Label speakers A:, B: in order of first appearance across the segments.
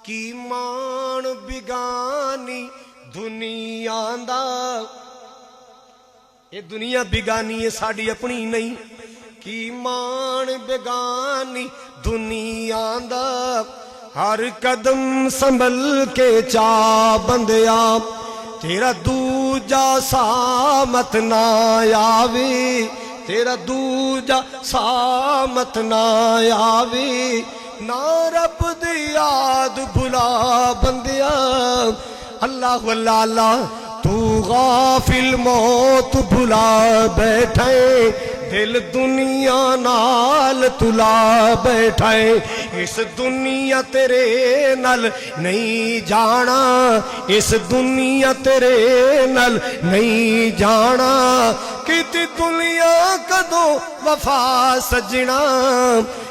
A: کی مان بگانی دنیا دا یہ دنیا بگانی ہے ساڑی اپنی نہیں کی مان بگانی دنیا دا ہر قدم سنبھل کے چا بندیا تیرا دوجا سامت نہ آوے تیرا دوجا سامت نہ آوے نہ رب دی یاد بھلا بندیا اللہ اللہ اللہ تو غافل موت بھلا بیٹھے دل دنیا نال تلا بیٹھے اس دنیا تیرے نال نہیں جانا اس دنیا تیرے نال نہیں جانا کتی دنیا کدو وفا سجنا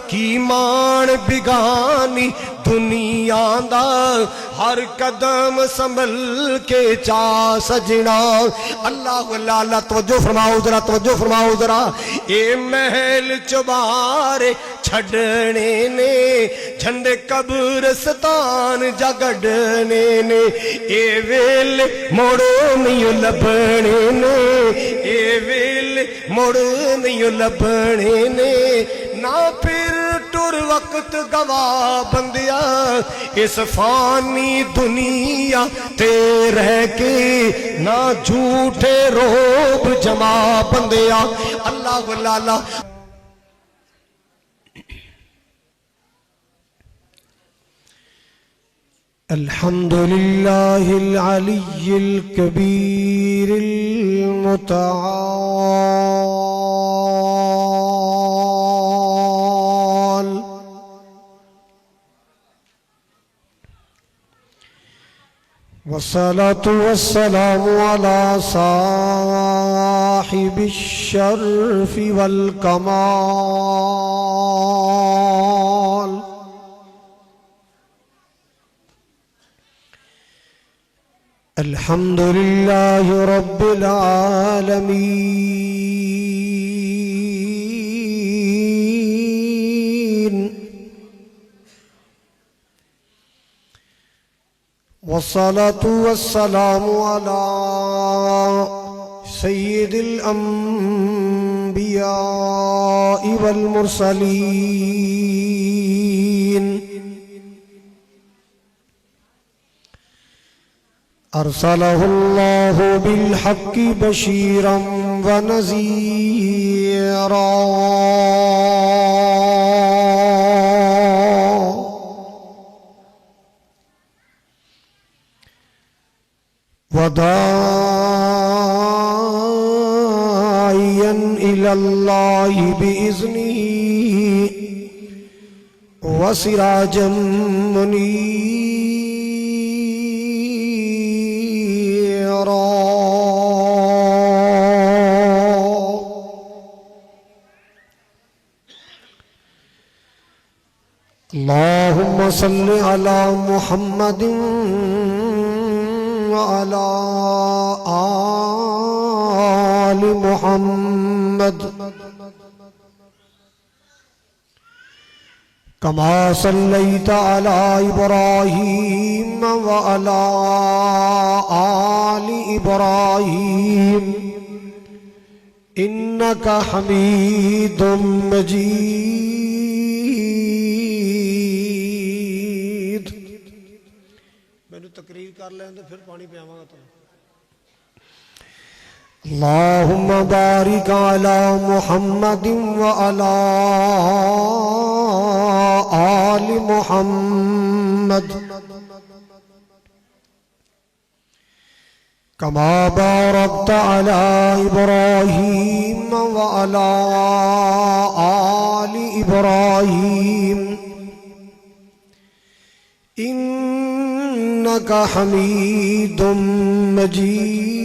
A: کی مان بگانی دنیا دا ہر قدم سنبھل کے چا سجنا اللہ اللہ اللہ توجہ فرماؤ ذرا توجہ فرماؤ ذرا اے محل چبارے چھڑنے نے جھنڈے قبرستان جگڑنے نے اے ویل موڑو نہیں لبنے نے اے ویل موڑو نہیں لبنے نے نہ پھر ٹر وقت گواہ بندیا اس فانی دنیا تے رہ کے نہ جھوٹے روب جما بندیا اللہ اللہ الحمد للہ العلی الکبیر المتعال والصلاة والسلام على صاحب الشرف والكمال الحمد لله رب العالمين والصلاة والسلام على سيد الأنبياء والمرسلين أرسله الله بالحق بشيرا ونذيرا وداعيا إلى الله بإذنه وسراجا منيرا اللهم صل على محمد وعلى آل محمد كما صليت على إبراهيم وعلى آل إبراهيم إنك حميد مجيد میں تقریر کر لیں تو پھر پانی پیاواں گا تو اللہم بارک علی محمد وعلی آل محمد کما بارکت علی ابراہیم وعلی آل ابراہیم انک حمید مجید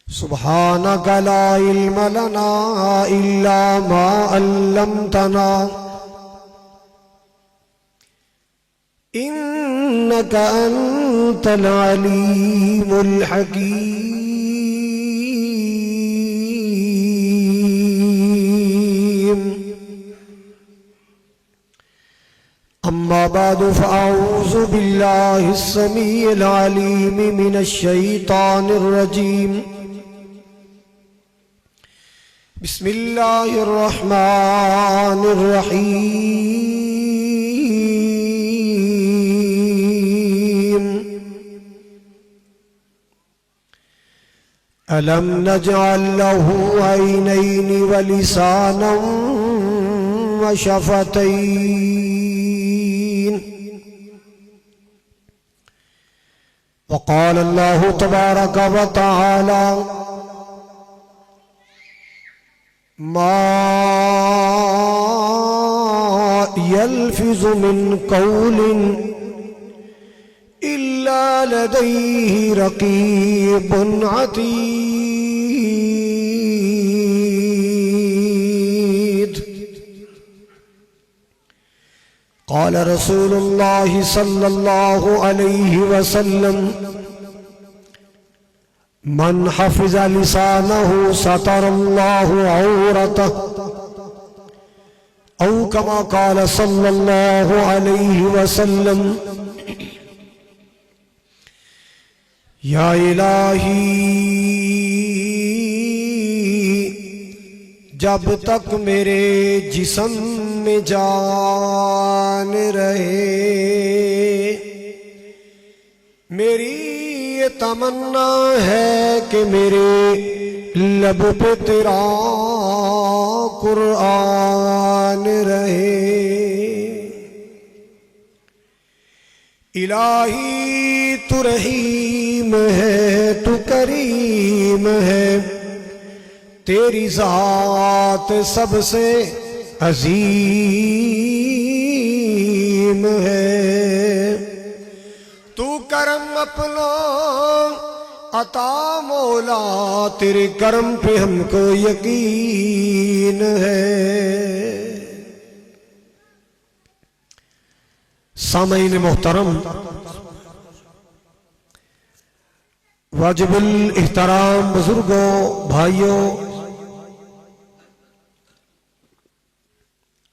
A: سبحانك لا علم لنا إلا ما علمتنا إنك أنت العليم الحكيم بعد فأعوذ بالله السميع العليم من الشيطان الرجيم بسم الله الرحمن الرحيم ألم نجعل له عينين ولسانا وشفتين وقال الله تبارك وتعالى ما يلفظ من قول إلا لديه رقيب عتيد قال رسول الله صلى الله عليه وسلم من حفظ لسانه ستر الله عورته أو كما قال صلى الله عليه وسلم یا الہی جب تک میرے جسم میں جان رہے میری یہ تمنا ہے کہ میرے لب پہ تیرا قرآن رہے الہی تو رحیم ہے تو کریم ہے تیری ذات سب سے عظیم ہے تو کرم اپنا عطا مولا تیرے کرم پہ ہم کو یقین ہے سامعین محترم واجب الاحترام بزرگوں بھائیوں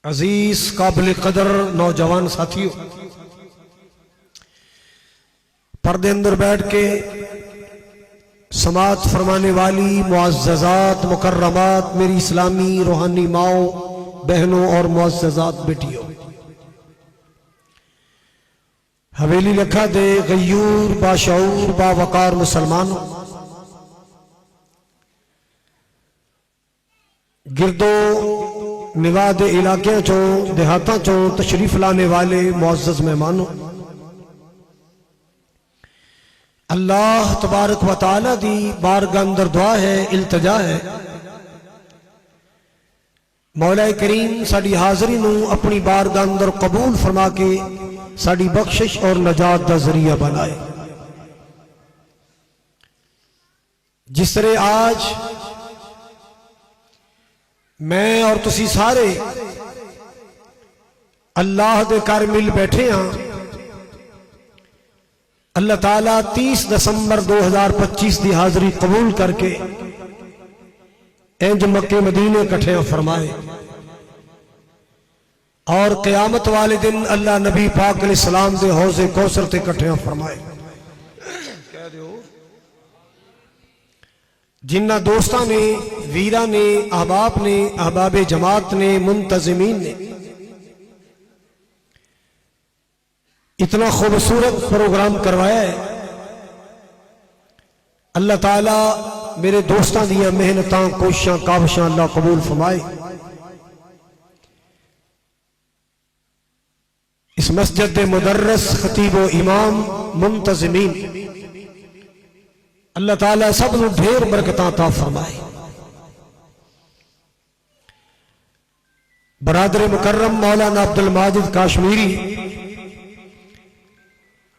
A: عزیز قابل قدر نوجوان ساتھیوں پردے اندر بیٹھ کے سماعت فرمانے والی معززات مکرمات میری اسلامی روحانی ماؤں بہنوں اور معززات بیٹیوں حویلی لکھا دے غیور باشعور باوقار مسلمانوں گردو نواد علاقے چوں دیہاتاں چوں تشریف لانے والے معزز مہمانوں اللہ تبارک و تعالی دی بارگاہ اندر دعا ہے التجا ہے مولا کریم ساڑی حاضری نو اپنی بارگاہ اندر قبول فرما کے ساڑی بخشش اور نجات دا ذریعہ بنائے جس طرح آج میں اور تسی سارے اللہ دے کار مل بیٹھے ہاں اللہ تعالیٰ 30 دسمبر 2025 دی حاضری قبول کر کے انج مکہ مدینے کٹھے فرمائے اور قیامت والے دن اللہ نبی پاک علیہ السلام دے حوض کوثر تے کٹھے فرمائے جنہ دوستاں نے ویرہ نے احباب نے احباب جماعت نے منتظمین نے اتنا خوبصورت پروگرام کروایا ہے اللہ تعالیٰ میرے دوستاں دیا محنتاں کوششاں کاوشاں اللہ قبول فرمائے اس مسجد مدرس خطیب و امام منتظمین اللہ تعالیٰ سب نے ڈھیر برکتاں عطا فرمائے برادر مکرم مولانا عبد الماجد کاشمیری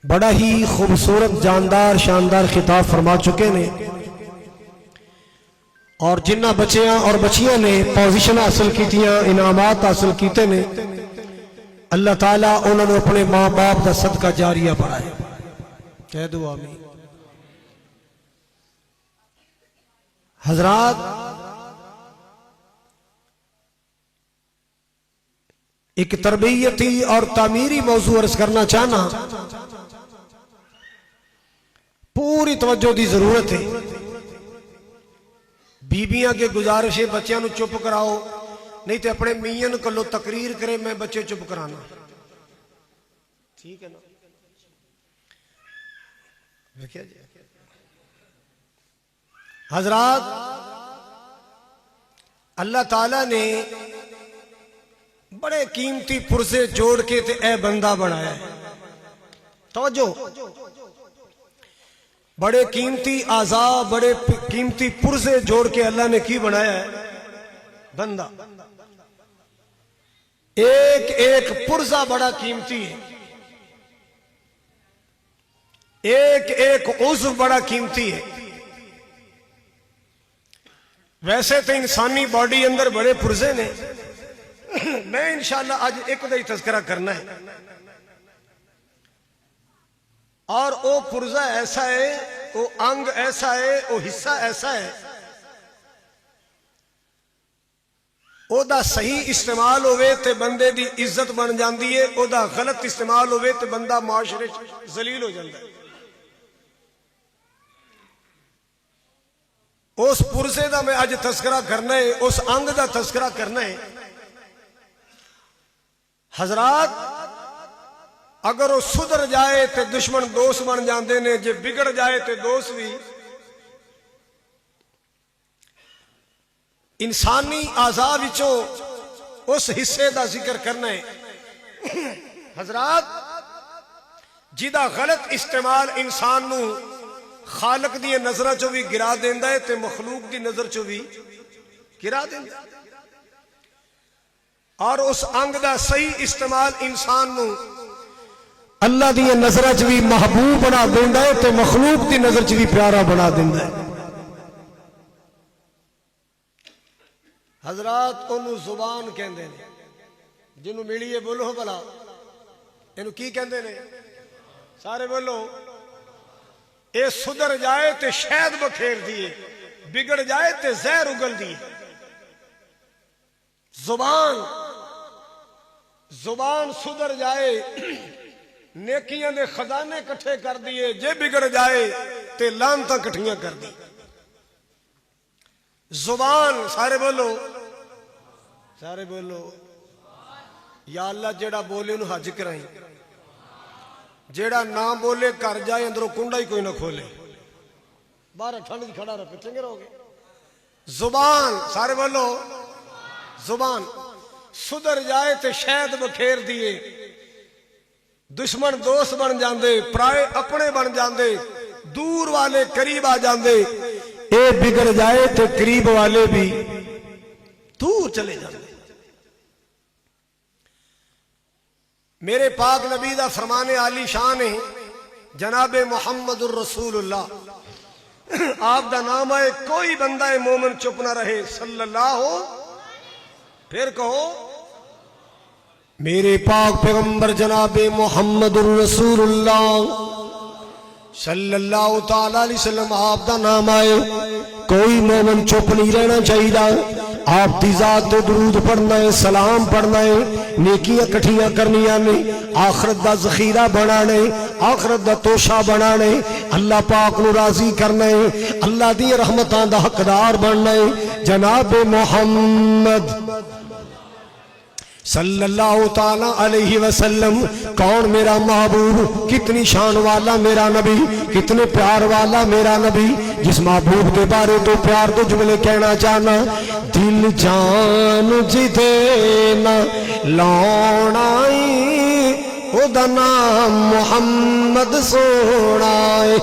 A: بڑا ہی خوبصورت جاندار شاندار خطاب فرما چکے نے اور جنہ بچیاں اور بچیاں نے پوزیشن حاصل کیتیاں انعامات حاصل کیتے نے اللہ تعالیٰ انہوں نے اپنے ماں باپ دا صدقہ جاریہ بڑھائے کہہ دو آمین حضرات ایک تربیتی اور تعمیری موضوع عرض کرنا چاہنا، پوری توجہ دی ضرورت ہے۔ بیبیاں کے گزارش ہے بچیاں نو چپ کراؤ، نہیں تو اپنے میاں کلو تقریر کرے میں بچے چپ کرانا، ٹھیک ہے نا؟ دیکھیا جی حضرات، اللہ تعالیٰ نے بڑے قیمتی پرزے جوڑ کے تے اے بندہ بنایا ہے۔ توجہ، بڑے قیمتی اعضاء، بڑے قیمتی پرزے جوڑ کے اللہ نے کی بنایا ہے؟ بندہ۔ ایک ایک پرزہ بڑا قیمتی ہے، ایک ایک عضو بڑا قیمتی ہے۔ ویسے تو انسانی باڈی اندر بڑے پرزے نے، میں انشاءاللہ آج ایک دا ہی تذکرہ کرنا ہے، اور وہ پرزہ ایسا ہے، وہ انگ ایسا ہے، وہ حصہ ایسا ہے، او دا صحیح استعمال ہوئے تے بندے دی عزت بن جاندی ہے، او دا غلط استعمال ہوئے تے بندہ معاشرے ذلیل ہو جاندہ ہے۔ اس پرزے دا میں آج تذکرہ کرنا ہے، اس انگ دا تذکرہ کرنا ہے۔ حضرات، اگر وہ سدھر جائے تے دشمن دوست بن جاندے نے، جے بگڑ جائے تے دوست بھی۔ انسانی اعضاء وچوں اس حصے دا ذکر کرنا ہے حضرات، جدا غلط استعمال انسان نو خالق دی نظرہ چو بھی گرا دیندا ہے تے مخلوق دی نظر چو بھی گرا دیندا ہے، اور اس انگ دا صحیح استعمال انسان نو اللہ دی نظرہ چ بھی محبوب بنا دیندا ہے تے مخلوق دی نظر چ بھی پیارا بنا دیندا ہے۔ حضرات، انہوں زبان کہندے نے، جنہوں ملی ہے بولو بلا، انہوں کی کہندے نے؟ سارے بولو۔ اے سدھر جائے تے شہد بکھیر دیے، بگڑ جائے تے زہر اگل دیے۔ زبان سدھر جائے نیکیاں دے خزانے کٹھے کر دیے، جے بگڑ جائے تے لعنتاں کٹھیاں کر دی۔ زبان، سارے بولو، سارے بولو۔ یا اللہ، جیڑا بولے انہوں حج کرائیں، جیڑا نہ بولے کر جائے اندروں کنڈا ہی کوئی نہ کھولے، باہر ٹھنڈ دی کھڑا رہے، چنگے رہو گے۔ زبان، سارے بولو، زبان سدھر جائے تے شہد بکھیر دیے، دشمن دوست بن جاندے، پرائے اپنے بن جاندے، دور والے قریب آ جاندے، اے بگڑ جائے تے قریب والے بھی دور چلے جاندے۔ میرے پاک نبی دا فرمان عالی شان ہے، جناب محمد الرسول اللہ، آپ دا نام ہے، کوئی بندہ مومن چپ نہ رہے، صلی اللہ ہو، پھر کہو میرے پاک پیغمبر جناب محمد الرسول اللہ صلی اللہ تعالی علیہ وسلم، آپ دا نام آئے، کوئی مومن چپ نہیں رہنا چاہیے۔ آپ دی ذات تو درود پڑھنا ہے، سلام پڑھنا ہے، نیکیاں کٹھیاں کرنیاں نے، آخرت دا ذخیرہ بنانے، آخرت دا توشہ بنانے، اللہ پاک نو راضی کرنا ہے، اللہ دی رحمتاں دا حقدار بننا ہے۔ جناب محمد صلی اللہ تعالی علیہ وسلم، کون میرا محبوب، کتنی شان والا میرا نبی، کتنے پیار والا میرا نبی، جس محبوب کے بارے تو پیار تو جملے کہنا چاہنا، دل جان جی دینا لونائی، او دا نام محمد سونائے،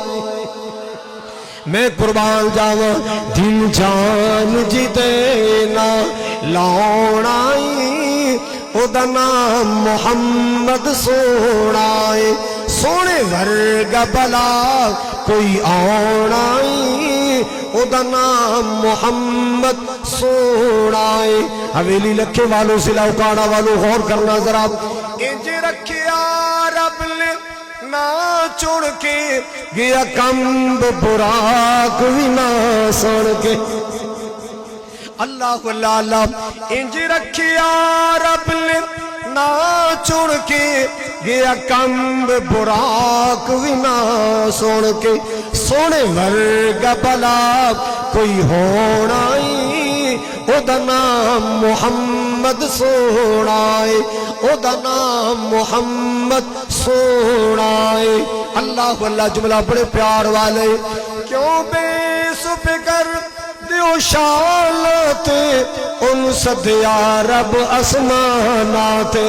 A: میں قربان جاواں، دل جان جی دینا لونائی، او دا نام محمد سونائے، سونے ورگا بلا کوئی آنائی، او دا نام محمد سونائے۔ حویلی لکھے والوں سے لاؤکاڑا والوں غور کرنا ذرا، انج رکھیا رب نے نہ چڑ کے گیا کمب براق بھی نہ سن کے، اللہ اللہ اللہ، انج رکھیا رب نے نہ چن کے گیا کمب براق بھی نہ سن کے سونے ورگا بلا کوئی ہونا ہی او دا نام محمد سونا ہے او دا نام محمد سونا ہے اللہ اللہ جملہ بڑے پیار والے کیوں بے سفکر دیو شالتے ان صدیا رب اسماناتے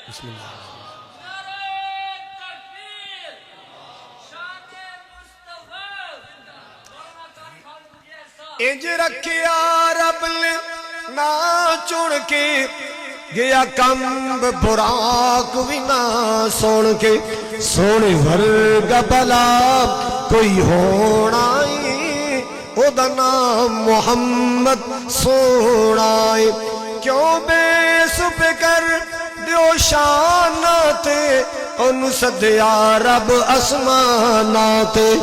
A: بسم اللہ انج رکھیا رب نے نہ چن کے گیا کمب براق بھی نہ سن کے سونے ورگا بلا کوئی ہونا ہی او دا نام محمد سونا ہے کیوں بے سفکر دیو شاناتے ان صدیا رب اسماناتے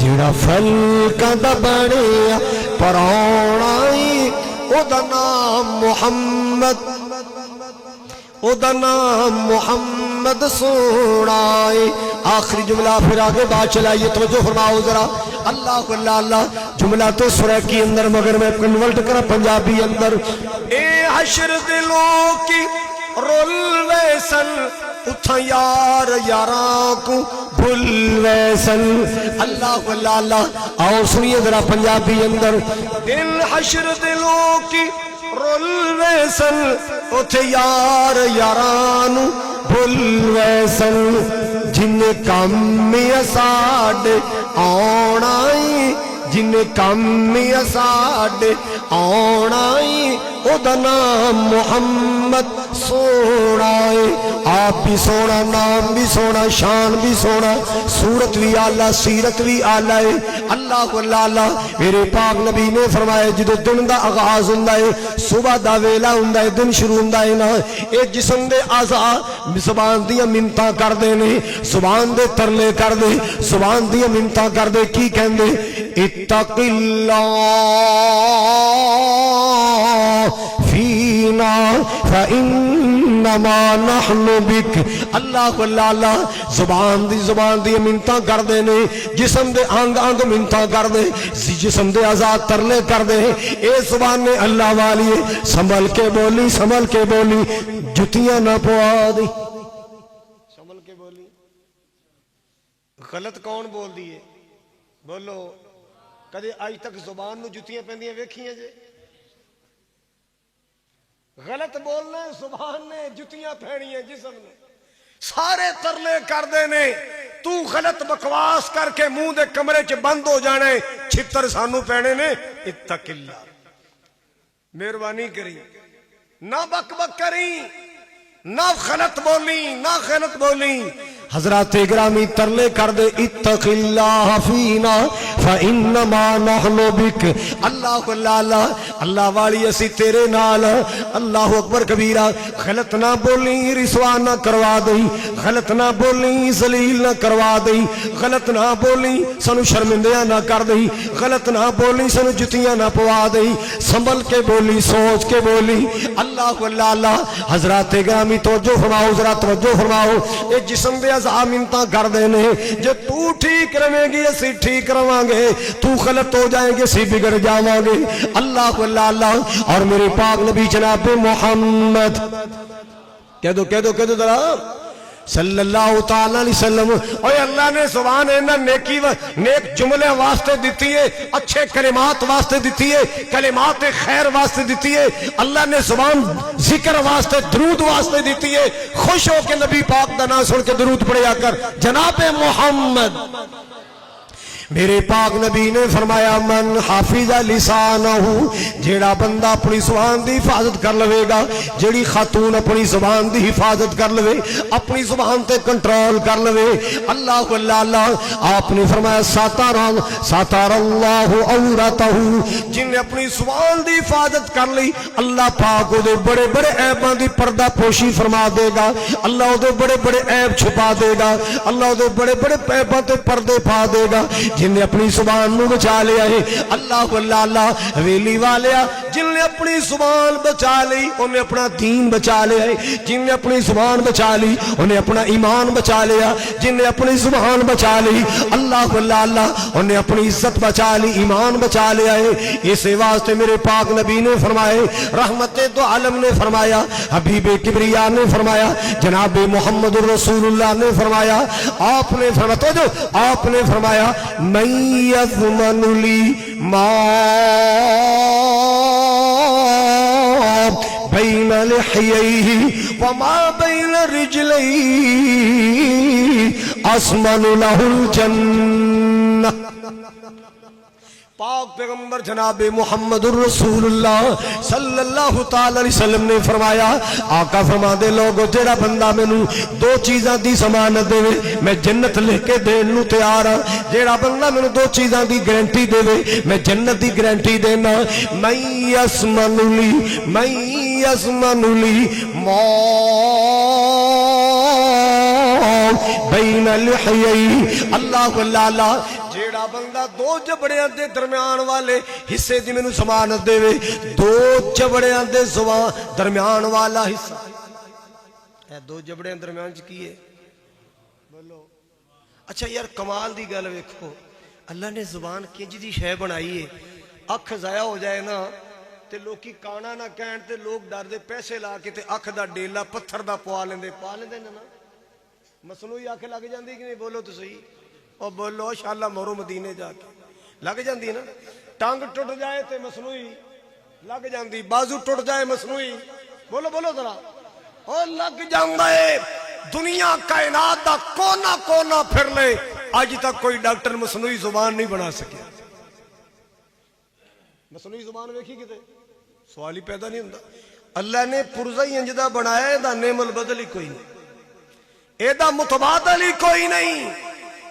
A: جڑا فل کا دبڑیا پرانا ہی او دا نام محمد او دا نام محمد سونا ہے آخری جملہ پھر آگے بات چلائیے توجہ فرماؤ ذرا اللہ اللہ اللہ جملہ تو سورہ کی اندر مگر میں کنورٹ کرا پنجابی اندر اے حشر دلوں کی رول ویسن اتھا یار یاراں کو بھل ویسن اللہ اللہ اللہ آؤ سنیے ذرا پنجابی اندر دل حشر دلوں کی رول ویسن اتھے یار یاران بھل ویسن جن کمی ساڑے آنائی جن کمی ساڑے آنائی او دا نام محمد سونا ہے آپ بھی سونا نام بھی سونا شان بھی سونا صورت بھی آلہ سیرت بھی آلہ ہے اللہ اللہ اللہ میرے پاک نبی نے فرمایا جدو دن دا آغاز ہندہ ہے صبح دا ویلا ہندہ ہے دن شروع ہندہ ہے نا ایک جسم دے آزا زبان دیا منتاں کر دے نے زبان دے ترلے کر دے زبان دیا منتاں کر دے کی کہن دے اتق اللہ فینا فإنما نحن بک اللہ اللہ اللہ زبان دی منتاں کر دے نے جسم دے آنگ آنگ منتاں کر دے جسم دے آزاد ترلے کر دے اے زبان نے اللہ والی سنبھل کے بولی جتیاں نہ پوا دی سنبھل کے بولی غلط کون بول دیئے بولو کدے آج تک زبان نو جتیاں پہندیاں ویکھیاں جے غلط بولنا ہے زبان نے جتیاں پھیڑی ہیں جسم نے سارے ترلے کر دینے تو غلط بکواس کر کے منہ دے کمرے چ بند ہو جانے چھتر سانو پہنے نے اتق اللہ مہربانی کری نہ بک بک کری نہ غلط بولی حضرات گرامی ترلے کر دے اتق اللہ فینا فإنما نحن بک اللہ اللہ اللہ اللہ والی اسی تیرے نال اللہ اکبر کبیرہ غلط نہ بولی رسوا نہ کروا دئی غلط نہ بولی ذلیل نہ کروا دئی غلط نہ بولی سنو شرمندیاں نہ کر دئی غلط نہ بولی سنو جتیاں نہ پوا دئی سنبھل کے بولی سوچ کے بولی اللہ اللہ اللہ حضرات گرامی توجہ فرماؤ ذرا توجہ فرماؤ ایک جسم دے منتاں کر دینے جو تو ٹھیک رہیں گی اسی ٹھیک رہاں گے تو غلط ہو جائیں گے اسی بگڑ جاواں گے اللہ اللہ اللہ اور میرے پاک نبی جناب محمد کہہ دو ذرا صلی اللہ تعالیٰ علیہ وسلم اوہ اللہ نے زبان اینا نیک جملے واسطے دیتی ہے اچھے کلمات واسطے دیتی ہے کلمات خیر واسطے دیتی ہے اللہ نے زبان ذکر واسطے درود واسطے دیتی ہے خوش ہو کے نبی پاک دا نام سن کے درود پڑھیا کر جناب محمد میرے پاک نبی نے فرمایا من حافظ لسانہو جیڑا بندہ اپنی زبان دی حفاظت کر لوے گا جیڑی خاتون اپنی زبان دی حفاظت کر لوے اپنی زبان تے کنٹرول کر لوے اللہ اللہ اللہ آپ نے فرمایا ساتار اللہ عورتہو جن نے اپنی زبان دی حفاظت کر لی اللہ پاک دے بڑے بڑے عیبان دی پردہ پوشی فرما دے گا اللہ دے بڑے بڑے عیب چھپا دے گا اللہ دے بڑے بڑے عیبان تے پردے پا دے گا جن نے اپنی زبان نو بچا لیا ہے اللہ اللہ اللہ حویلی والیا جن نے اپنی زبان بچا لی انہیں اپنا دین بچا لیا ہے جن نے اپنی زبان بچا لی انہیں اپنا ایمان بچا لیا جن نے اپنی زبان بچا لی اللہ اللہ اللہ انہیں اپنی عزت بچا لی ایمان بچا لیا ہے اس واسطے میرے پاک نبی نے فرمائے رحمت دو عالم نے فرمایا حبیب کبریا نے فرمایا جناب محمد رسول اللہ نے فرمایا آپ نے فرمایا تو جو آپ نے فرمایا من یضمن لی ما بین لحییہ وما بین رجلیہ اسمن لہ الجنہ پاک پیغمبر جناب محمد الرسول اللہ صلی اللہ تعالی علیہ وسلم نے فرمایا آقا فرما دے لوگو جیڑا بندہ میں نو دو چیزاں دی ضمانت دے میں جنت لے کے دین نو تیار ہاں جیڑا بندہ میں نو دو چیزاں دی گارنٹی دے میں جنت دی گارنٹی دینا من یضمن لی ما بین لحییہ اللہ اللہ جیڑا بندہ دو جبڑیاں دے درمیان والے حصے دی میں نو ضمانت دے دو جبڑیاں دے درمیان والا حصہ اے دو جبڑیاں درمیان کی ہے بولو اچھا یار کمال دی گل ویکھو اللہ نے زبان کنج دی شے بنائی ہے اکھ ضائع ہو جائے نا تے لوکی کانا نہ کہن تے لوگ ڈر دے پیسے لا کے تے اکھ دا ڈیلا پتھر دا پا لیندے نا مصنوعی اکھ لگ جاندی کہ نہیں بولو تو صحیح اور بولو شاءاللہ مورو مدینے جا کے لگ جاندی نا ٹانگ ٹوٹ جائے تے مصنوعی لگ جاندی بازو ٹوٹ جائے مصنوعی بولو بولو ذرا اور لگ جاندہ ہے دنیا کائنات دا کونا کونا پھر لے آج تک کوئی ڈاکٹر مصنوعی زبان نہیں بنا سکیا مصنوعی زبان ویکھی کتے سوال ہی پیدا نہیں ہوندہ اللہ نے پرزہ ہی انجدہ بنایا ہے دا نعم البدل ہی کوئی نہیں ایدہ متبادل ہی کوئی نہیں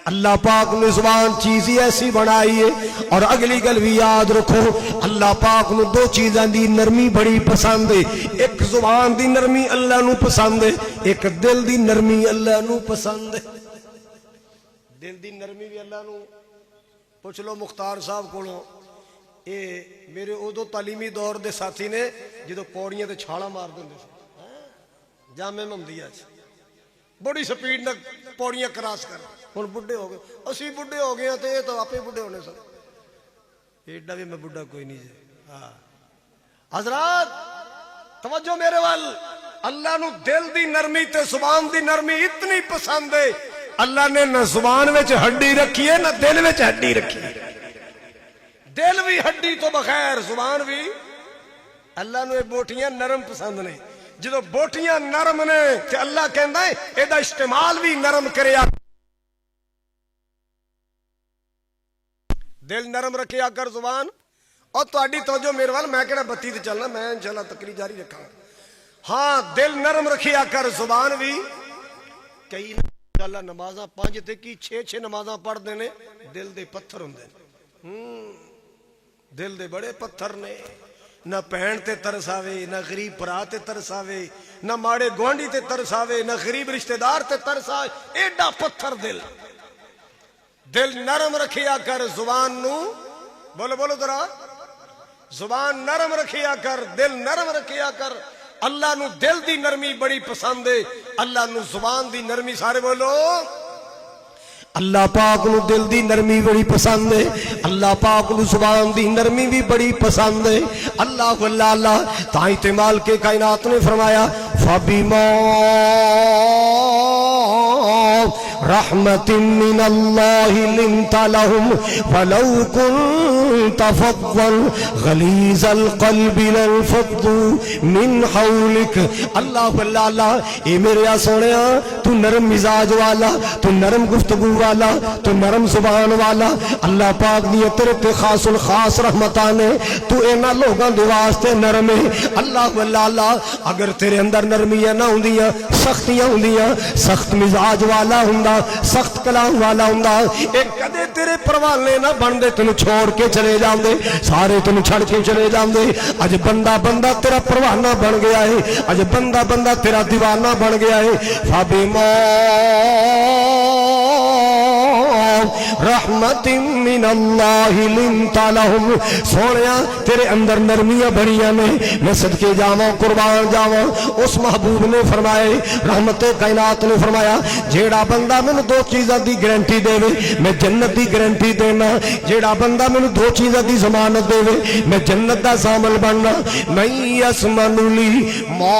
A: اللہ پاک نے زبان چیزی ایسی بنائی ہے اور اگلی گل بھی یاد رکھو اللہ پاک نے دو چیزاں دی نرمی بڑی پسند ہے ایک زبان دی نرمی اللہ نو پسند ہے ایک دل دی نرمی اللہ نو پسند ہے دل دی نرمی بھی اللہ نو پوچھ لو مختار صاحب کولوں اے میرے ادو تعلیمی دور دے ساتھی نے جدو پوڑیاں تے چھاڑا مار دیندے سی جامع محمدیہ بڑی سپیڈ نہ پوڑیاں کراس کر ہن بڈھے ہو گئے اسی بڈھے ہو گئے تے تو آپ ہی بڈھے ہونے سن ایڈا بھی میں بڈھا کوئی نہیں جی حضرات توجہ میرے وال اللہ نو دل دی نرمی تے زبان دی نرمی اتنی پسند ہے اللہ نے نہ زبان وچ ہڈی رکھی ہے نہ دل وچ ہڈی رکھی ہے دل بھی ہڈی تو بغیر زبان بھی اللہ نو بوٹیاں نرم پسند نہیں جدو بوٹیاں نرم نے کہ اللہ کہندا ہے ایدا استعمال بھی نرم کریا دل نرم رکھیا کر زبان اور تہاڈی توجہ میرے وال میں کہنا بتی تے چلنا میں انشاءاللہ تقریر جاری رکھاں ہاں دل نرم رکھیا کر زبان بھی کئی انشاءاللہ نمازاں 5 تے کی 6 نمازاں پڑھ دینے دل دے پتھر ہوندے دل دے بڑے پتھر نے نہ پہن تے ترس آوے نہ غریب برا تے ترس آوے نہ ماڑے گوانڈی تے ترس آوے نہ غریب رشتہ دار تے ترس آوے ایڈا پتھر دل دل نرم رکھیا کر زبان نو بولو بولو ذرا زبان نرم رکھیا کر دل نرم رکھیا کر اللہ نو دل دی نرمی بڑی پسند ہے اللہ نو زبان دی نرمی سارے بولو اللہ پاک نو دل دی نرمی بڑی پسند ہے اللہ پاک نو زبان دی نرمی بھی بڑی پسند ہے اللہ اللہ اللہ تائیں تمال کے کائنات نے فرمایا فَبِمَا رحمت من اللہ لنت لهم ولو كنت فظا غلیظ القلب لانفضوا من حولك اللہ اللہ اللہ اے میرے سونیا تو نرم مزاج والا تو نرم گفتگو والا تو نرم زبان والا اللہ پاک دی تیرے تے خاص الخاص رحمتاں نے تو اینا لوگاں دے واسطے نرم ہے اللہ اللہ اللہ اگر تیرے اندر نرمیاں نہ ہوندیاں سختیاں ہوندیاں سخت مزاج والا ہوندا سخت کلام والا ہوندا ایک کدے تیرے پروالے نہ بن دے تینوں چھوڑ کے چلے جاندے سارے تینوں چھڑ کے چلے جاندے اج بندہ بندہ تیرا پروانہ بن گیا ہے اج بندہ بندہ تیرا دیوانہ بن گیا ہے فَبِمَا رحمت من اللہ لنت لہم، سونیا تیرے اندر نرمیاں بڑیاں نے، میں صدقے جاواں قربان جاواں۔ اس محبوب نے فرمائے، رحمت کائنات نے فرمایا جیڑا بندہ میں دو چیزاں دی گارنٹی دے میں جنت دی گارنٹی دینا، جیڑا بندہ میں دو چیزاں دی ضمانت دے میں جنت دا ضامن بننا۔ من یسمن لی ما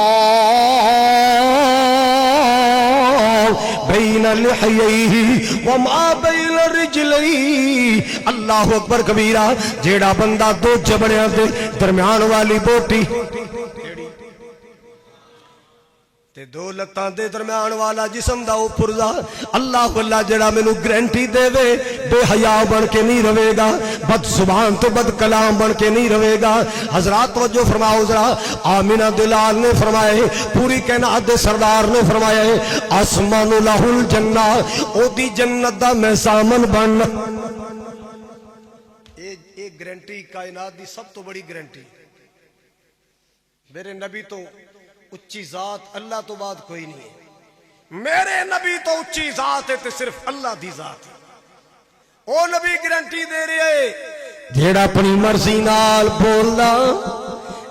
A: بین لحییہ وما بین رجلیہ، اللہ اکبر کبیرہ، جیڑا بندہ دو جبڑیاں دے درمیان والی بوٹی تے دو لتاں دے درمیان والا جسم دا او پرزا، اللہ اللہ جڑا مینوں گارنٹی دے وے بے حیا بن کے نہیں رہے گا، بد زبان تو بد کلام بن کے نہیں رہے گا۔ حضرات توجہ فرماؤ ذرا، آمنہ دلال نے فرمائے، پوری کائنات دے سردار نے فرمایا اسمن لہ الجنہ، او دی جنت دا میں سامن بن۔ ایک گارنٹی کائنات دی سب تو بڑی گارنٹی، میرے نبی تو اچھی ذات اللہ تو بعد کوئی نہیں ہے، میرے نبی تو اچھی ذات ہے تے صرف اللہ دی ذات ہے۔ او نبی گارنٹی دے رہے ہے جیڑا اپنی مرضی نال بولدا،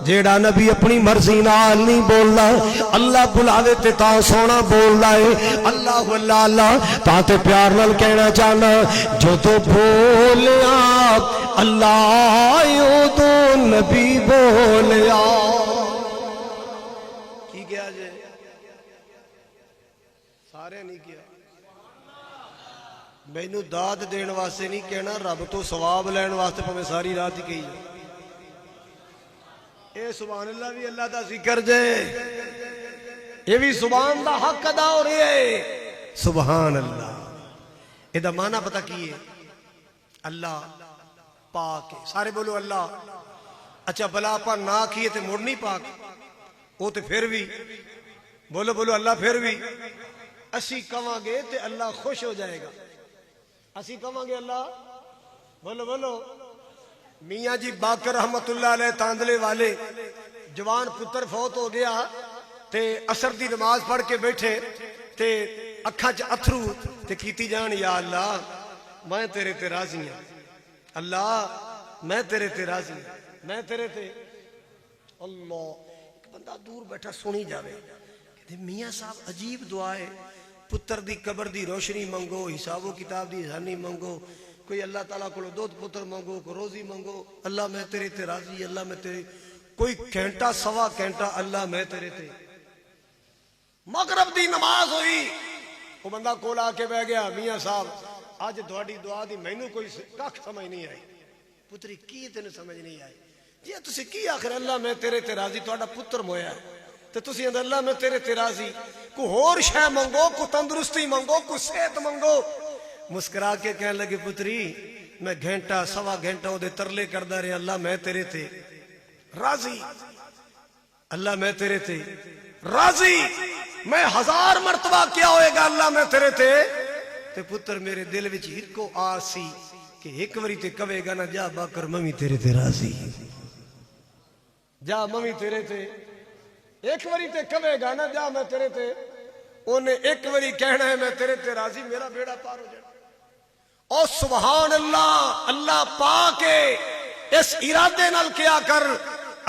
A: جیڑا نبی اپنی مرضی نال نہیں بولدا، اللہ بلاوے تے تا سونا بولدا ہے، اللہ اللہ اللہ تا تے پیار نال کہنا چاہنا جو تو بولیا اللہ یوں تو نبی بولیا۔ کیا جے سارے نہیں کیا، مینوں داد دین واسطے نہیں کہنا، رب تو ثواب لین واسطے پویں ساری رات ہی کہی جائے۔ اے سبحان اللہ بھی اللہ دا ذکر جے، یہ بھی سبحان دا حق ادا ہو رہی ہے، سبحان اللہ۔ اے دا معنی پتہ کی ہے؟ اللہ پاک ہے، سارے بولو اللہ۔ اچھا بلا پا نہ کیے تے مڑ نہیں پاک، وہ تو پھر بھی بولو بولو اللہ، پھر بھی اسی کہاں گے تے اللہ خوش ہو جائے گا، اسی کہاں گے اللہ، بولو بولو۔ میاں جی باقر رحمت اللہ علیہ تاندلے والے جوان پتر فوت ہو گیا تے عصر دی نماز پڑھ کے بیٹھے تے اکھاں چ اتھرو تے کیتی جان یا اللہ میں تیرے تے راضی ہوں، اللہ میں تیرے تے راضی ہوں، میں تیرے تے۔ اللہ بندہ دور بیٹھا سنی جاوے کہ میاں صاحب عجیب دعا ہے، پتر دی قبر دی روشنی منگو، حساب و کتاب دی حسانی منگو، کوئی اللہ تعالیٰ کو دو پتر منگو، کوئی روزی منگو، اللہ میں تیرے تے راضی، اللہ میں تیرے، کوئی گھنٹہ سوا گھنٹہ اللہ میں تیرے تے۔ مغرب دی نماز ہوئی، وہ بندہ کول آ کے بیٹھ گیا، میاں صاحب آج تہاڈی دعا دی مینوں کوئی کھ سمجھ نہیں آئی۔ پتری کی تینوں سمجھ نہیں آئی؟ جی تسی کی آخر اللہ میں تیرے تے راضی، تہاڈا پتر مویا ہے تے تسی اندر اللہ میں تیرے تے راضی، کوئی ہور شے منگو، کوئی تندرستی منگو، کوئی صحت منگو۔ مسکرا کے کہنے لگے پتری میں گھنٹہ سوا گھنٹہ وہ دے ترلے کردا رہا، اللہ میں تیرے تے راضی، اللہ میں تیرے تے راضی، میں 1000 مرتبہ کیا ہوئے گا اللہ میں تیرے تے پتر میرے دل وچ ہکو آسی کہ ایک وری تے کہے گا نا جا باکر ممی تیرے تے راضی، جا ممی تیرے تے، ایک وری تے کہے گا نا جا میں تیرے تے، انہیں ایک وری کہنا ہے میں تیرے تے راضی، میرا بیڑا پار ہو جائے۔ اور سبحان اللہ، اللہ پاک ہے، اس ارادے نال کیا کر،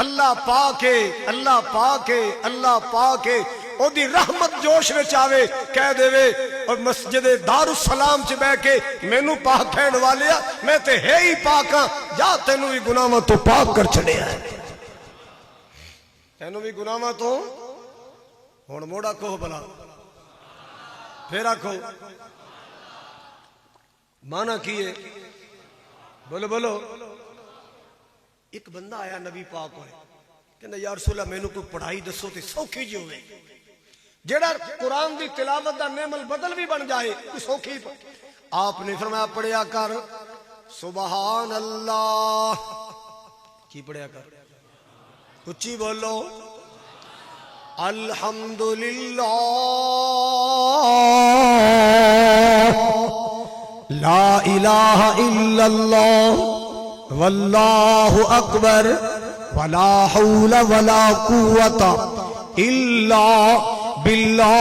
A: اللہ پاک ہے، اللہ پاک ہے، اللہ پاک ہے، او دی رحمت جوش میں چاہے کہہ دے وے، اور مسجد دارالسلام چ بیٹھ کے مینوں پاک کہن والیا میں تے ہے ہی پاک ہاں، جا تینوں بھی گناہاں تو پاک کر چھڑیا ہے، تینوں بھی گناہاں تو ہن موڑا کہو بلا پھر آکھو مانا کیے، بولو بولو۔ ایک بندہ آیا نبی پاک ہوئے، کہنا یا رسول اللہ مینوں کوئی پڑھائی دسو تے سوکھی جی ہوئے، جیڑا قرآن دی تلاوت دا نعم البدل بھی بن جائے، کوئی سوکھی پڑھ۔ آپ نے فرمایا پڑھیا کر سبحان اللہ، کی پڑھیا کر، اچھی بولو، الحمدللہ لا الہ الا اللہ واللہ اکبر ولا حول ولا قوت الا باللہ،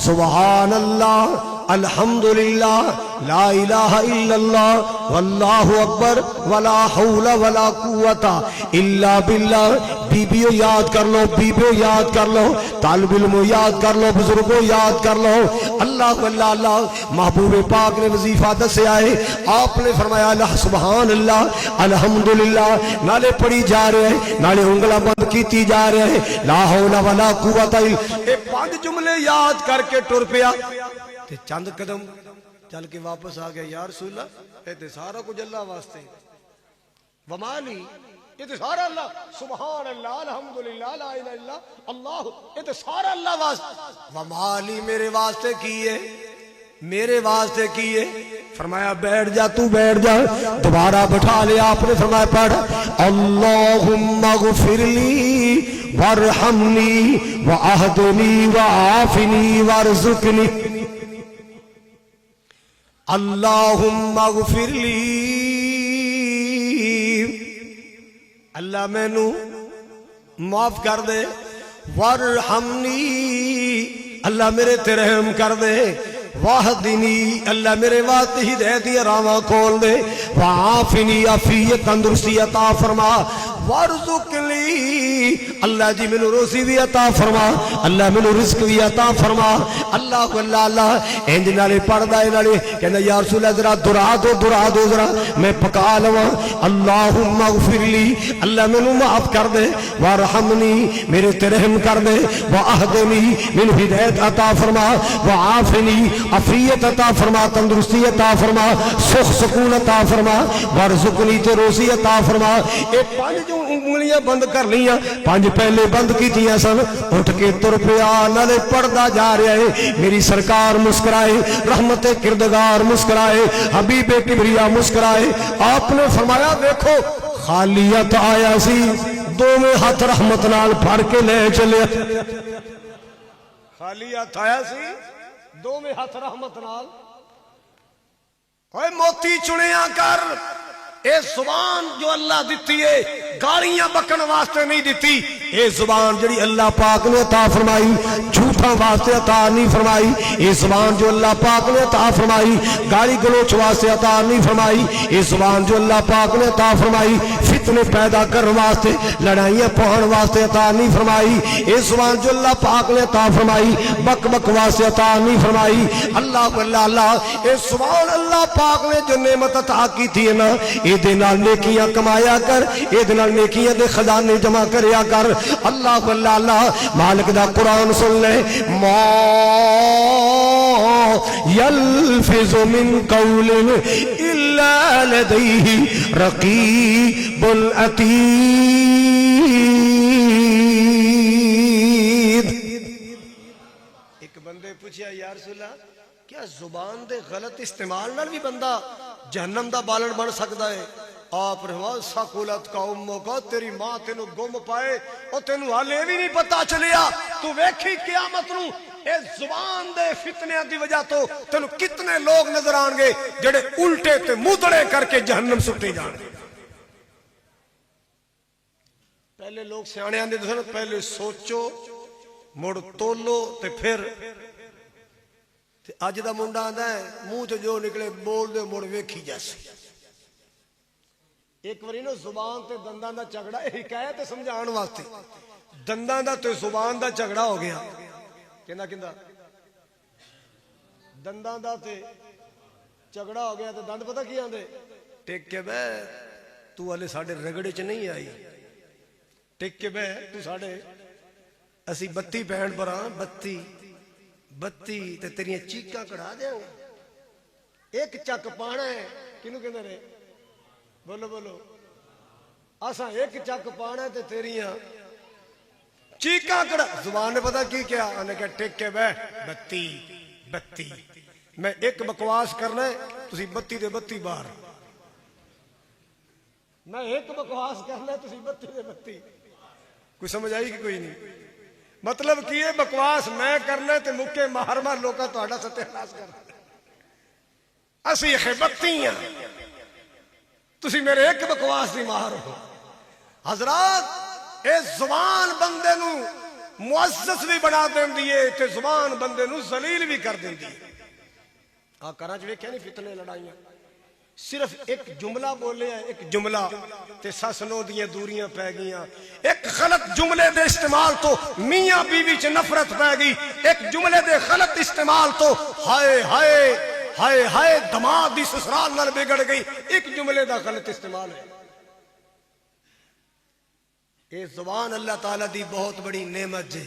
A: سبحان اللہ الحمدللہ لا الہ الا اللہ واللہ اکبر ولا حول ولا قوت الا باللہ۔ بیبیو یاد کر لو، بیبیو یاد کر لو، طالب علمو یاد کر لو، بزرگوں یاد کر لو۔ اللہ اللہ اللہ محبوب پاک نے وظیفہ دسے آئے، آپ نے فرمایا اللہ سبحان اللہ الحمدللہ، نالے پڑھی جا رہے ہیں، نالے انگلہ بند کیتی جا رہے ہیں، لا حول ولا قوت الا۔ 5 جملے یاد کر کے ٹر پیا تے چند قدم چل کے واپس آ گیا، یا رسول اللہ اے تے سارا کچھ اللہ واسطے، ومالی یہ تے سارا اللہ، سبحان اللہ الحمدللہ لا الہ الا اللہ، یہ تے سارا اللہ واسطے، ومالی میرے واسطے کیے، میرے واسطے کیے۔ فرمایا بیٹھ جا، تو بیٹھ جا، دوبارہ بٹھا لیا، آپ نے فرمایا پڑھ اللہم اغفر لی وارحمنی واہدنی وعافنی وارزقنی، اللہم اغفر لی، اللہ میں نو معاف کر دے، وارحمنی، اللہ میرے تے رحم کر دے، واہدنی، اللہ میرے واسطے ہدایت دی راواں کھول دے، وعافنی، عافیت تندرستی عطا فرما، وارزقنی، اللہ جی مینوں روزی بھی عطا فرما، اللہ مینوں رزق بھی عطا فرما۔ اللہ اللہ اللہ انج نالے پڑھدا اے، نالے کہندا یا رسول اللہ ذرا دعا دو ذرا میں پکا لواں۔ اللہم اغفر لی، اللہ مینوں معاف کر دے، وارحمنی، میرے تے رحم کر دے، واہدنی، مینوں ہدایت عطا فرما، وعافنی، عافیت عطا فرما، تندرستی عطا فرما، سکھ سکون عطا فرما، وارزقنی، تے روزی عطا فرما۔ اے 5 جو انگلیاں بند کر لیاں، 5 پہلے بند کیتیاں سن، اٹھ کے تر پیا، نالے پڑھدا جا رہا ہے، میری سرکار مسکرائے، رحمت کردگار مسکرائے، حبیب کبریا مسکرائے۔ آپ نے فرمایا دیکھو خالیت آیا سی، 2 ہاتھ رحمت نال پھڑ کے لے چلے، خالیت آیا سی 2 ہاتھ رحمت نال، اوے موتی چنیا کر، اے زبان جو اللہ دیتی ہے گالیاں بکن واسطے نہیں دیتی، اے زبان جڑی اللہ پاک نے عطا فرمائی جھوٹا واسطے عطا نہیں فرمائی، اے زبان جو اللہ پاک نے عطا فرمائی گالی گلوچ واسطے عطا نہیں فرمائی، اے زبان جو اللہ پاک نے عطا فرمائی فتنے پیدا کرنے واسطے لڑائیاں پہن واسطے عطا نہیں فرمائی، اے زبان جو اللہ پاک نے عطا فرمائی بک بک واسطے عطا نہیں فرمائی۔ اللہ اللہ اللہ اے زبان اللہ پاک نے جو نعمت عطا کی تھی نا، اے دے نال نیکیاں کمایا کر، اے دے نال نیکیاں دے خزانے جمع کریا کر۔ اللہ اللہ اللہ مالک دا قرآن سن لے، ما یلفظ من قول الا لدیہ رقیب عتید۔ ایک بندے پوچھیا یا رسول اللہ کیا زبان دے غلط استعمال نال بھی بندہ جہنم دا بالن بن سکتا ہے؟ آپ رہا ساکولت کا امو کا، تیری ماں تینو گم پائے اور تینو حالے بھی نہیں پتا چلیا، تو ویکھی قیامت نو اے زبان دے فتنیاں دی وجہ تو تینو کتنے لوگ نظر آن گے جڑے الٹے تے مدڑے کر کے جہنم سٹے جان گے۔ پہلے لوگ سیانے آندے دسن پہلے سوچو مڑ تولو تے پھر، اج دا منڈا آندا ہے منہ چ جو نکلے بول دے مڑ ویکھی جیسے۔ ایک واری نا زبان تے دنداں دا جھگڑا، حکایت تے سمجھان واسطے، دنداں دا تے زبان دا جھگڑا ہو گیا، کہندا کہندا دنداں دا تے جھگڑا ہو گیا تے دند پتہ کی آندے، ٹک کے بے تو ہلے ساڈے رگڑے چ نہیں آئی، ٹک کے بے تو ساڈے، اسی بتی پہن پر ہاں، بتی بتی تے تیریاں چیکاں کڑا دیا، ایک چک پانا ہے، کنوں کہندے نے بولو بولو، اساں ایک چک پانا ہے تے تیریاں چیکاں کڑا۔ زبان نے پتہ کی کیا، انہیں کہا ٹک کے بے بتی بتی، میں ایک بکواس کرنا ہے تسی بتی دے بتی باہر، میں ایک بکواس کرنا ہے تسی بتی دے بتی۔ کوئی سمجھ آئی کہ کوئی نہیں؟ مطلب کی ہے بکواس میں کرنا تے مکے مار مار لوکاں تہاڈا ستیاس کرنا، اسی بتی ہاں، تسی میرے ایک بکواس دی مار ہو۔ حضرات اے زبان بندے نو معزز بھی بنا دیندی ہے تے زبان بندے نو ذلیل بھی کر دیندی ہے۔ گھراں چ ویکھیا نہیں فتنے لڑائیاں صرف ایک جملہ بولے ہیں ایک جملہ تے سس نو دیاں دوریاں پہ گئیاں ایک غلط جملے دے استعمال تو میاں بیوی چ نفرت پہ گئی ایک جملے دے غلط استعمال تو ہائے ہائے ہائے ہائے دماد دی سسرال نال بگڑ گئی ایک جملے دا غلط استعمال ہے اے زبان اللہ تعالیٰ دی بہت بڑی نعمت ہے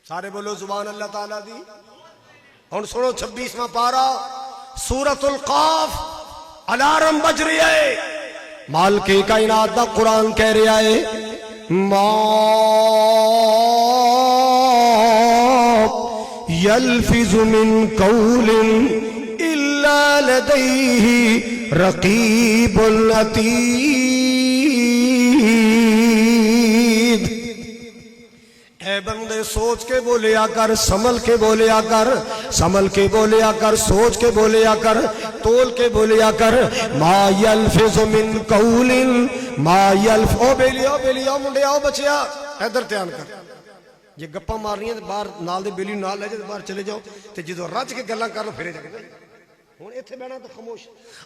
A: سارے بولو زبان اللہ تعالیٰ دی ہن سنو 26واں پارہ سورۃ القاف الارم بج رہی ہے مالک کائنات دا قرآن کہہ رہا ہے ما یلفظ من قول الا لدیہ رقیب عتید اے بندے سوچ کے بولیا کر سنبھل کے بولیا کر سنبھل کے بولیا کر سوچ کے بولیا کر تول کے بولیا کر ما یلفظ من قول ما یلف او بیلی او منڈے آؤ بچیا ادھر دھیان کر یہ گپاں مار رہی ہیں باہر نال دے بیلی نال لے جائے باہر چلے جاؤ تے جدو رج کے گلاں کرو پھرے جا کے ہن ایتھے بیٹھنا تو خاموش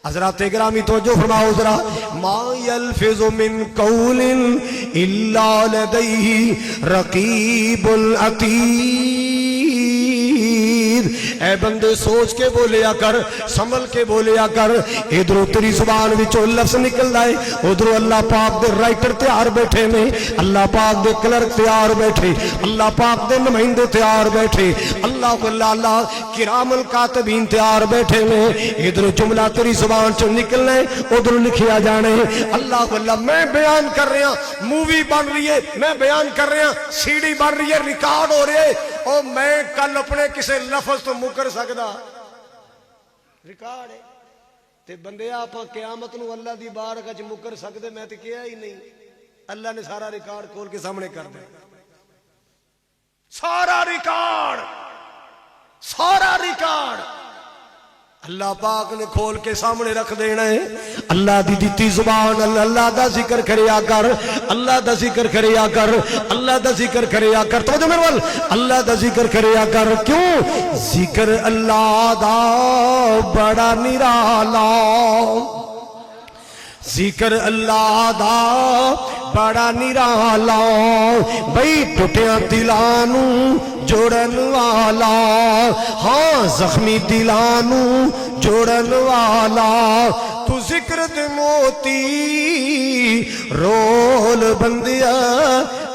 A: حضرات گرامی توجہ فرماؤ ذرا ما یلفظ من قول الا لدیہ رقیب عتید اے بندے سوچ کے بولیا کر سنبھل کے بولیا کر ادھروں تیری زبان وچوں لفظ نکل آئے ادھروں اللہ پاک دے رائٹر تیار بیٹھے نے اللہ پاک دے کلرک تیار بیٹھے اللہ پاک دے نمائندے تیار بیٹھے اللہ اللہ کرام الکاتبین تیار بیٹھے نے ادھر جملہ تیری زبان چوں نکلنے ادھر لکھیا جانے اللہ اللہ میں بیان کر رہا ہوں مووی بن رہی ہے میں بیان کر رہا ہوں سی ڈی بن رہی ہے ریکارڈ ہو رہے اور میں کل اپنے کسی لفظ تو مکر سکدا ریکارڈ ہے تے بندے آپ قیامت نو اللہ دی بارگاہ وچ مکر سکدے میں تے کیا ہی نہیں اللہ نے سارا ریکارڈ کھول کے سامنے کر دیا سارا ریکارڈ اللہ پاک نے کھول کے سامنے رکھ دینا ہے اللہ دی دیتی زبان اللہ دا ذکر کریا کر اللہ دا ذکر کریا کر اللہ دا ذکر کریا کر توجہ میرے وال اللہ دا ذکر کریا کر کیوں ذکر اللہ دا بڑا نرالا ذکر اللہ دا بڑا نرالا بھئی ٹوٹیاں دلانو جوڑن والا ہاں زخمی دلانو جوڑن والا تو ذکر دے موتی رول بندیا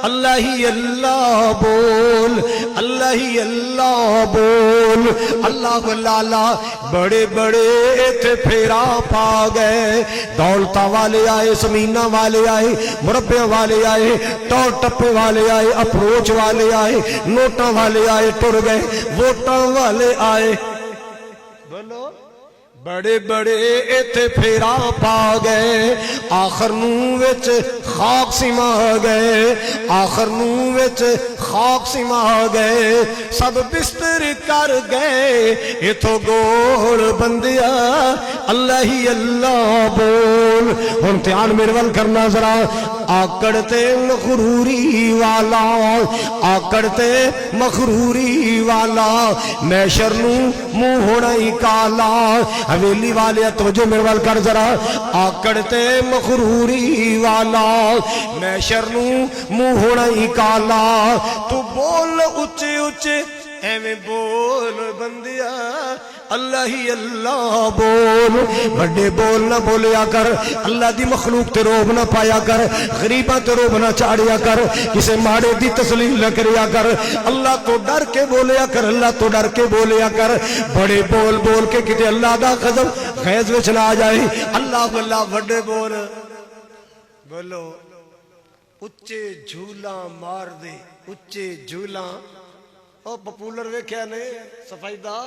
A: اللہ ہی اللہ بول اللہ ہی اللہ بول اللہ اللہ بڑے بڑے تھے پھیرا پا گئے دولتہ والے آئے زمینہ والے آئے مربع والے آئے ٹور ٹپے والے آئے اپروچ والے آئے نوٹاں والے آئے ٹر گئے ووٹاں والے آئے بولو بڑے بڑے ایتھے پھیرا پا گئے آخر نو وچ خاک سما گئے آخر نو وچ خاک سما گئے سب بستر کر گئے ایتھو گول بندیا اللہ ہی اللہ بول ہن دھیان میرے ول کرنا ذرا آکڑتے مغروری والا آکڑتے مغروری والا میشر نو منہ ہونا ہی کالا حویلی والے توجہ میرے وال کر ذرا آکڑتے مغروری والا میشر نو منہ ہونا ہی کالا تو بول اچھے اچھے ایویں بول بندیا اللہ ہی اللہ بول بڑے بول نہ بولیا کر اللہ دی مخلوق تے روب نہ پایا کر غریباں تے روب نہ چاڑیا کر کسے ماڑے دی تسلیل نہ کریا کر اللہ تو ڈر کے بولیا کر اللہ تو ڈر کے بولیا کر بڑے بول بول کے کتے اللہ دا غضب خیز وچ نہ آ جائے اللہ اللہ بڑے بول بولو اچے جھولا مار دے اچے جھولا او پپولر ویکھیا نے صفائی دا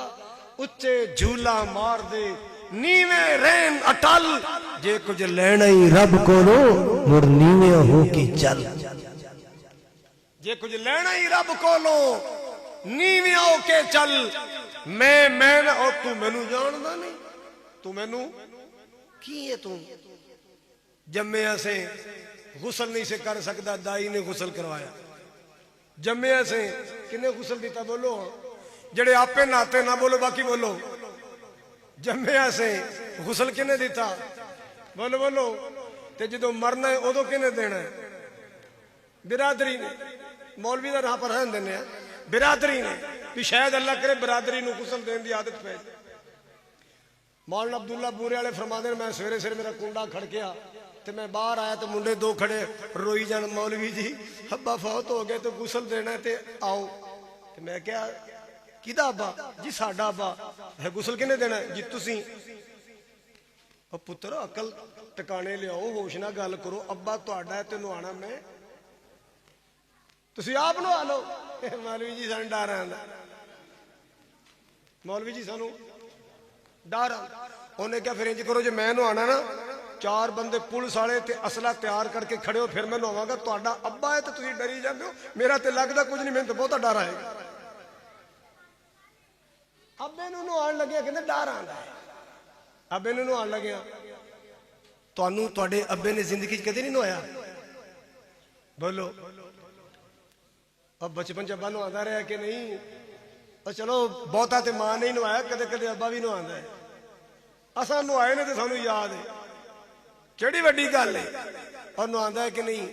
A: اچے جھولا مار دے نیویں رین اٹل جے کچھ لینا ہی رب کو لو مر نیویں ہو کی چل جے کچھ لینا ہی رب کو لو نیویں ہو کے چل میں نہ او تو مینوں جاندا نہیں تو مینوں کی ہے تو جمعہ سے غسل نہیں سے کر سکتا دائی نے غسل کروایا جمعہ سے کنے غسل دیتا بولو جڑے آپے ناتے نہ بولو باقی بولو جمعیا سے غسل کنے دیتا؟ بولو بولو. تے جدو مرنا ہے ادو کنے دینا ہے؟ برادری نے. مولوی دا راہ پر رہن دینے ہیں برادری نے بھی شاید اللہ کرے برادری نو غسل دین دی عادت پہ. مولانا عبداللہ بورے والے فرماتے ہیں میں سویرے سویرے میرا کنڈا کھڑکیا تے میں باہر آیا تو منڈے دو کھڑے روئی جان مولوی جی ابا فوت ہو گئے تو غسل دینا ہے تے آؤ. تے میں کیا کیدا ابا؟ جی ساڈا ابا ہے. غسل کنے دینا ہے؟ جی تسی. او پتر عقل ٹکانے لیاؤ ہوش نہ گل کرو. ابا تہاڈا ہے تے نوانا میں تسی آپ نوا لو. مولوی جی سانو ڈر آندا. مولوی جی سانو ڈر آندا. انہیں کیا پھر انج کرو جی میں نوانا نا 4 بندے پولیس والے تے اسلحہ تیار کر کے کھڑے ہو پھر میں نواں گا. تہاڈا ابا ہے تے تسی ڈری جاندے ہو. میرا تے لگدا کچھ نہیں. میں تے بہت ڈر آئے گا. ابے نوں نوان لگیا کہندے ڈر آندا ہے. ابے نوں نوان لگیا تانوں تہاڈے ابے نے زندگی وچ کدے نہیں نوایا؟ بولو. اب بچپن چ ابا نواتا رہا کہ نہیں؟ اور چلو بہتا تے ماں نہیں نوایا کدے کدے ابا بھی نواتا ہے. اساں نوائے نے تے سانوں یاد ہے. کیڑی وڈی گل ہے. اور نواتا ہے کہ نہیں؟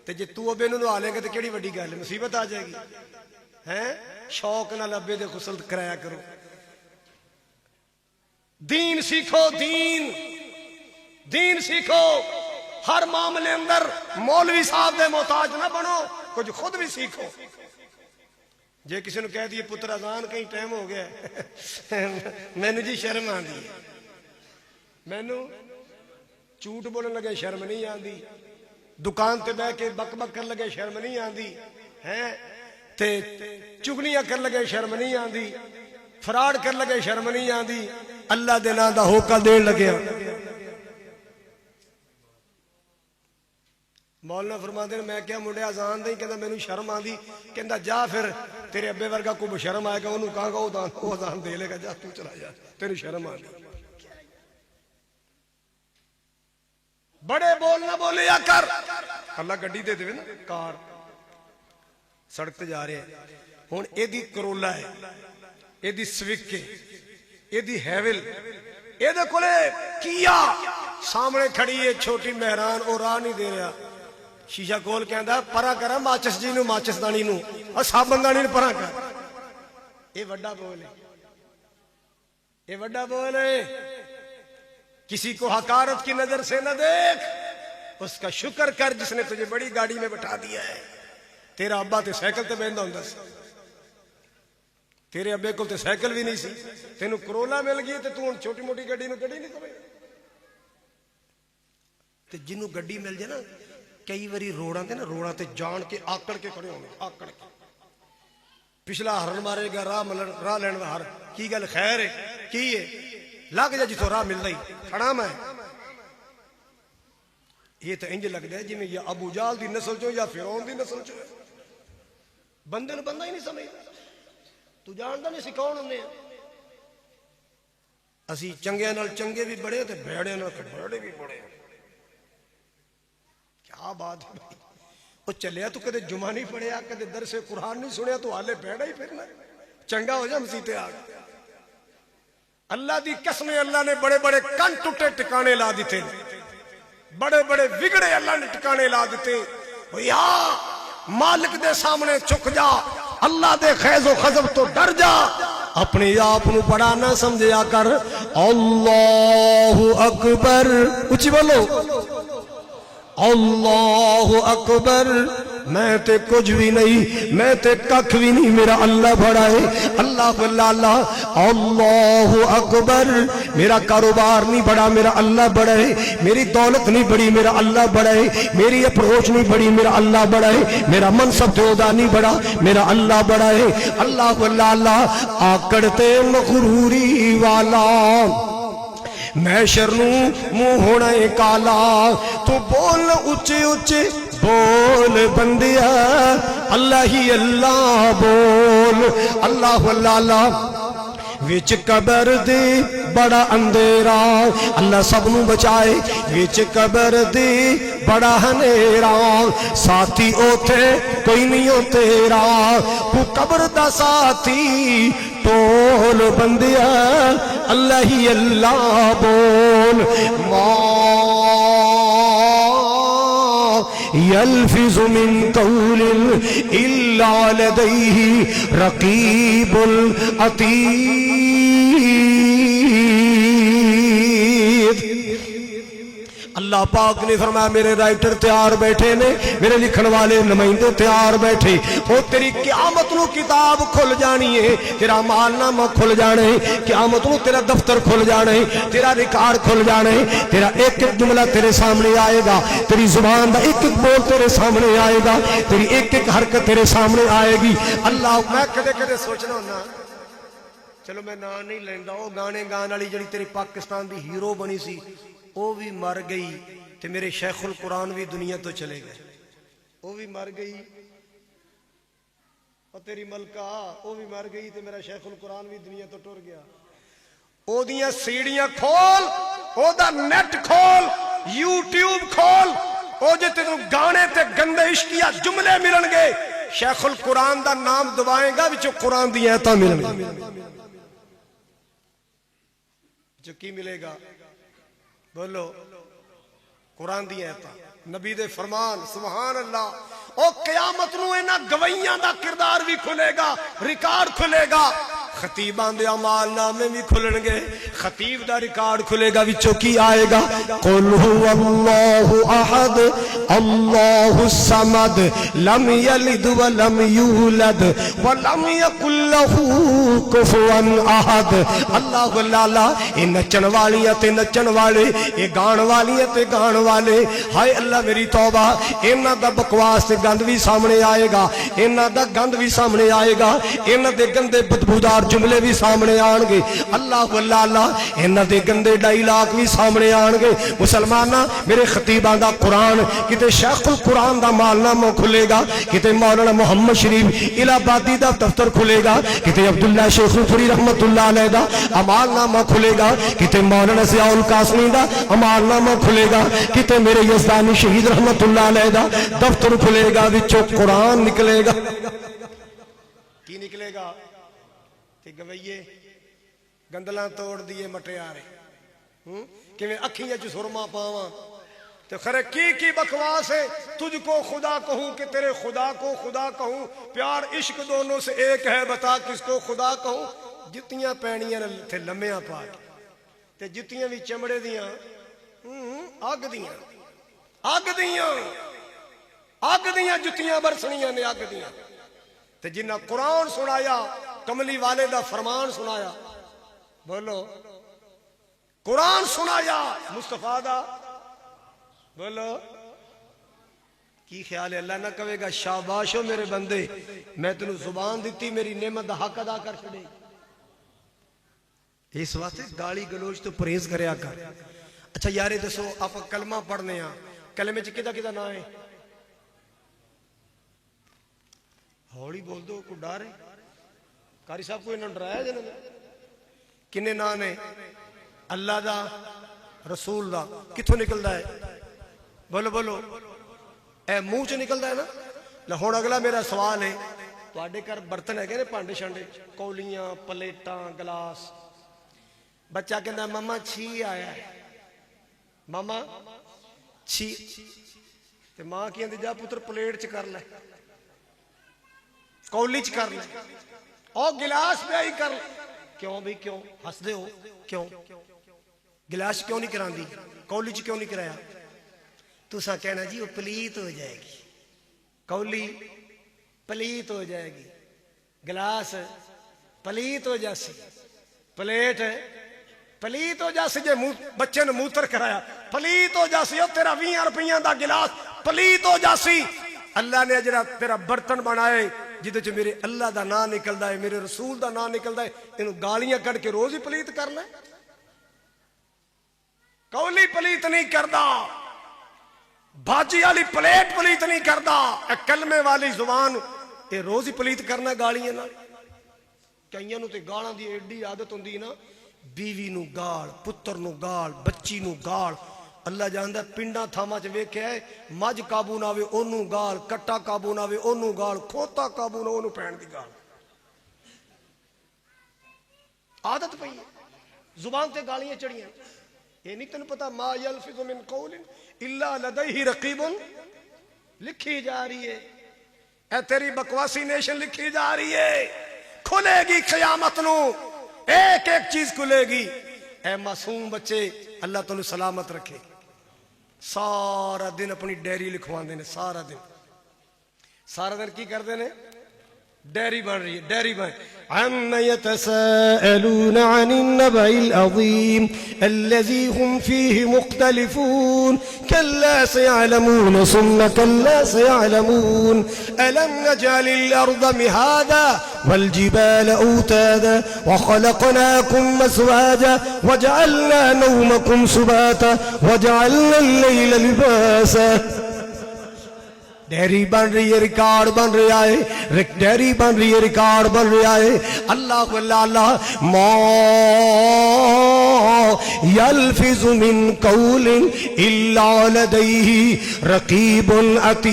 A: تے جے تو ابے نوں نوا لے گا تے کیڑی وڈی گل ہے. مصیبت آ جائے گی. ہیں شوق نال ابے دے غسل کرایا کرو. دین سیکھو. دین سیکھو. ہر معاملے اندر مولوی صاحب دے محتاج نہ بنو. کچھ خود بھی سیکھو. جے کسی نے کہہ دیے پتر اذان کہیں ٹائم ہو گیا مینو جی شرم آندی ہے. مینو جھوٹ بولن لگے شرم نہیں آندی. دکان تے بہ کے بک بک کر لگے شرم نہیں آندی. ہیں تے چگلیاں کر لگے شرم نہیں آندی. فراڈ کر لگے شرم نہیں آندی. اللہ دے نام دا ہوکا دین لگیا. مولانا فرماتے ہیں میں کیا منڈے اذان دیں کہندا مینوں شرم آندی. کہندا جا پھر تیرے ابے ورگا کو بشرم آئے گا انہوں کہاں گا وہ اذان دے لے گا. جا تو چلا جا تینوں شرم آندی. بڑے بول نہ بولے یا کر. اللہ گڈی دے دے نا کار سڑک تے جا رہے ہیں. ہن ایدی کرولا ہے ایدی سوک ہے ایدی ہیول ایدے کولے کیا سامنے کھڑی ہے چھوٹی مہران اور راہ نہیں دے رہا. شیشہ کھول کے آندا پرا کرا ماچس جی نو ماچس دانی نو اور صابن دانی نو پرا کر. اے وڈا بول ہے. اے وڈا بول ہے. کسی کو حقارت کی نظر سے نہ دیکھ. اس کا شکر کر جس نے تجھے بڑی گاڑی میں بٹھا دیا ہے. تیرا ابا تے سائیکل تے بہندا ہوندا سی. تیرے ابے کو تے سائیکل بھی نہیں سی. تینوں کرولا مل گئی تے تو چھوٹی موٹی گڈی نو کڈی نہیں کرے. تے جنوں گڈی مل جائے نا کئی واری روڑاں تے نا روڑاں تے جان کے آکڑ کے کھڑے ہونے. آکڑ کے پچھلا ہرن مارے گا راہ لین دا ہر کی گل خیر ہے کی ہے لگ جا جتوں راہ ملدا ہی کھڑا میں. یہ تو انج لگدا ہے جویں یا ابو جہل دی نسل چوں یا فرعون دی نسل چوں. بندے نوں بندہ ہی نہیں سمجھدا. تو جاندا نہیں سی کون ہوندے ہیں. اسی چنگیاں نال چنگے بھی بڑے تے بھڑیاں نال بڑے بھی بڑے. کیا بات ہے بھائی. وہ چلیا تو کدے جمعہ نہیں پڑھیا کدے درس قرآن نہیں سنیا تو حالے بھڑا ہی پھرنا. چنگا ہو جا مسیتے آ گیا. اللہ دی قسم اللہ نے بڑے بڑے کن ٹوٹے ٹکانے لا دیتے. بڑے بڑے بگڑے اللہ نے ٹکانے لا دیتے. یا مالک دے سامنے چک جا. اللہ دے خیز و خزب تو ڈر جا. اپنے آپ نو بڑا نہ سمجھیا کر. اللہ اکبر اچھی بولو. اللہ اکبر. میں تے کچھ بھی نہیں میں تے ککھ بھی نہیں میرا اللہ بڑا ہے. اللہ اللہ اللہ اکبر. میرا کاروبار نہیں بڑا میرا اللہ بڑا ہے. میری دولت نہیں بڑی میرا اللہ بڑا ہے. میری اپروچ نہیں بڑی میرا اللہ بڑا ہے. میرا منصب تے عہدہ نہیں بڑا میرا اللہ بڑا ہے. اللہ اللہ اللہ آکڑتے مغروری والا میں شرنوں منہ ہونا کالا. تو بول اچھے اچھے بول بندیا اللہ ہی اللہ بول. اللہ اللہ اللہ وچ قبر دی بڑا اندھیرا اللہ سب نو بچائے. وچ قبر دی بڑا ہنیرا ساتھی اوتھے کوئی نہیں ہو تیرا. تو قبر دا ساتھی بول بندیا اللہ ہی اللہ بول ما یلفظ من قول الا لدیہ رقیب عتید۔ اللہ پاک نے فرمایا میرے رائٹر تیار بیٹھے نے، میرے لکھن والے نمائندے تیار بیٹھے، وہ تیری قیامت نو کتاب کھل جانی ہے، تیرا مال نامہ کھل جانے، قیامت نو تیرا دفتر کھل جانے، تیرا ریکارڈ کھل جانے، تیرا ایک ایک جملہ تیرے سامنے آئے گا، تیری زبان دا ایک ایک بول تیرے سامنے آئے گا، تیری ایک ایک حرکت تیرے سامنے آئے گی۔ اللہ میں کدے کدے سوچنا ہونا، چلو میں نام نہیں لینا، وہ گانے گان والی جڑی تیری پاکستان دی ہیرو بنی سی وہ بھی مر گئی تے میرے شیخ القرآن بھی دنیا تو چلے گئے، وہ بھی مر گئی، اور تیری ملکہ وہ بھی مر گئی تے میرا شیخ القرآن بھی دنیا تو ٹر گیا۔ او دیاں سیڑیاں کھول، او دا نیٹ کھول، یوٹیوب کھول، او جے تے گانے تے گندے عشقیہ جملے ملن گے، شیخ القرآن دا نام دبائیں گا وچوں قرآن دی آیتاں ملن گے، جو کی ملے گا بولو قرآن دی آیتاں، نبی دے فرمان، سبحان اللہ۔ او قیامت نو انہاں گوائیاں دا کردار بھی کھلے گا، ریکارڈ کھلے گا، خطیبان دے اعمال نامے بھی کھلن گے، خطیب دا ریکارڈ کھلے گا، وچوں کی آئے گا قل هو اللہ احد اللہ الصمد لم یلد ولم یولد ولم یکن لہ کفوا احد۔ اللہ اللہ، اے نچن والیاں تے نچن والے، اے گان والیاں تے گان والے، ہائے اللہ میری توبہ، انہاں دا بکواس تے گند بھی سامنے آئے گا، انہاں دا گند بھی سامنے آئے گا، انہاں دے گندے بدبودار جملے بھی سامنے آن گے، اللہ اللہ، انہاں دے گندے ڈائیلاگ بھی سامنے آن گے۔ مسلمانہ میرے خطیبان دا قرآن، کتے شیخ القرآن دا مالنامہ کھلے گا، کتے مولانا محمد شریف الہ آبادی دا دفتر کھلے گا، کتے عبداللہ شیخ الفری رحمت اللہ علیہ دا مالنامہ کھلے گا، کتے مولانا ضیاء القاسمی دا مالنامہ کھلے گا، کتے میرے یزدانی شہید رحمت اللہ علیہ دا دفتر کھلے گا، وچوں قرآن نکلے گا۔ کی نکلے گا؟ گوئیے گندلاں توڑ دیے مٹیارے، کہ میں اکھیاں چ سرما پاواں تو خرے کی بکواس ہے، تجھ کو خدا کہوں کہ تیرے خدا کو خدا کہوں، پیار عشق دونوں سے ایک ہے، بتا کس کو خدا کہوں۔ جتیاں پینیاں تھے لمیاں پا کے تے جتیاں بھی چمڑے دیاں اگ دیاں اگ دیاں اگ دیاں جتیاں برسنیاں نے اگ دیاں، تے جنہ قرآن سنایا، کملی والے دا فرمان سنایا، بولو قرآن سنایا مصطفیٰ دا، بولو کی خیال ہے؟ اللہ نہ کہے گا شاباش ہو میرے بندے، میں تینوں زبان دیتی، میری نعمت دا حق ادا کر چھڑے۔ اس واسطے گالی گلوچ تو پرہیز کریا کر۔ اچھا یارے دسو آپ کلمہ پڑھنے ہیں، کلمے چ کدا کدا نہ ہے؟ ہولی بول دو، کوئی ڈر ہے؟ قاری صاحب کو انہوں نے ڈرایا جنہوں نے؟ کنے نام نے؟ اللہ دا، رسول دا، کتھوں نکلدا ہے؟ بولو بولو، اے منہ چ نکلدا ہے نا؟ ہن اگلا میرا سوال ہے، تواڈے گھر برتن ہے نے پانڈے شانڈے، کولیاں، پلیٹاں، گلاس، بچہ کہندا مما چھی آیا ہے، ماما چھی، تے ماں کہندی جا پتر پلیٹ چ کر لے، کولی چ کر لے، اور گلاس پہ آئی کر لے۔ کیوں بھی کیوں ہس دے ہو؟ کیوں گلاس کیوں نہیں کران دی؟ کولی چ کیوں نہیں کرایا؟ تسا کہنا جی وہ پلیت ہو جائے گی، کولی پلیت ہو جائے گی، گلاس پلیت ہو جاسی، پلیٹ پلیت ہو جاسی، جے بچے نے موتر کرایا پلیت ہو جاسی، اور تیرا 20 روپیاں دا گلاس پلیت ہو جاسی۔ اللہ نے جڑا تیرا برتن بنائے جدے چ میرے اللہ دا نام نکلدا ہے، میرے رسول دا نام نکلدا ہے، اینو گالیاں کڈ کے روز ہی پلیت کر لے۔ کولی پلیت نہیں کردا، بھاجی والی پلیٹ پلیت نہیں کردا، اے کلمے والی زبان اے روز ہی پلیت کرنا گالیاں نال۔ کئیاں نو تے گالاں دی ایڈی عادت ہوندی نا، بیوی نو گال، پتر نو گال، بچی نو گال۔ اللہ جاندا پنڈاں تھاواں چ ویکھیا ہے، مجھ قابو نہ آوے اونوں گال، کٹا قابو نہ آوے اونوں گال، کھوتا قابو نہ اونوں پین دی گال۔ عادت پئی ہے، زبان تے گالیاں چڑیاں. یہ نہیں تینوں پتا ما یلفظ من قول الا لدیہ رقیب لکھی جا رہی ہے. اے تیری بکواسی نیشن لکھی جا رہی ہے. کھلے گی قیامت نو، ایک ایک چیز کھلے گی. اے معصوم بچے اللہ تنوں سلامت رکھے. سارا دن اپنی ڈیری لکھواندے نے، سارا دن کی کردے نے؟ ڈیری بن رہی ہے، ڈیری بن. عم يتساءلون عن النبأ العظيم الذي هم فيه مختلفون كلا سيعلمون ثم كلا سيعلمون ألم نجعل الأرض مهادا والجبال أوتادا وخلقناكم أزواجا وجعلنا نومكم سباتا وجعلنا الليل لباسا. ڈیری بن رہی ہے، ریکارڈ بن رہا ہے، ڈیری بن رہی ہے، ریکارڈ بن رہا ہے. اللہ اللہ ما یلفظ من قول الا لدیہ رقیب عتید.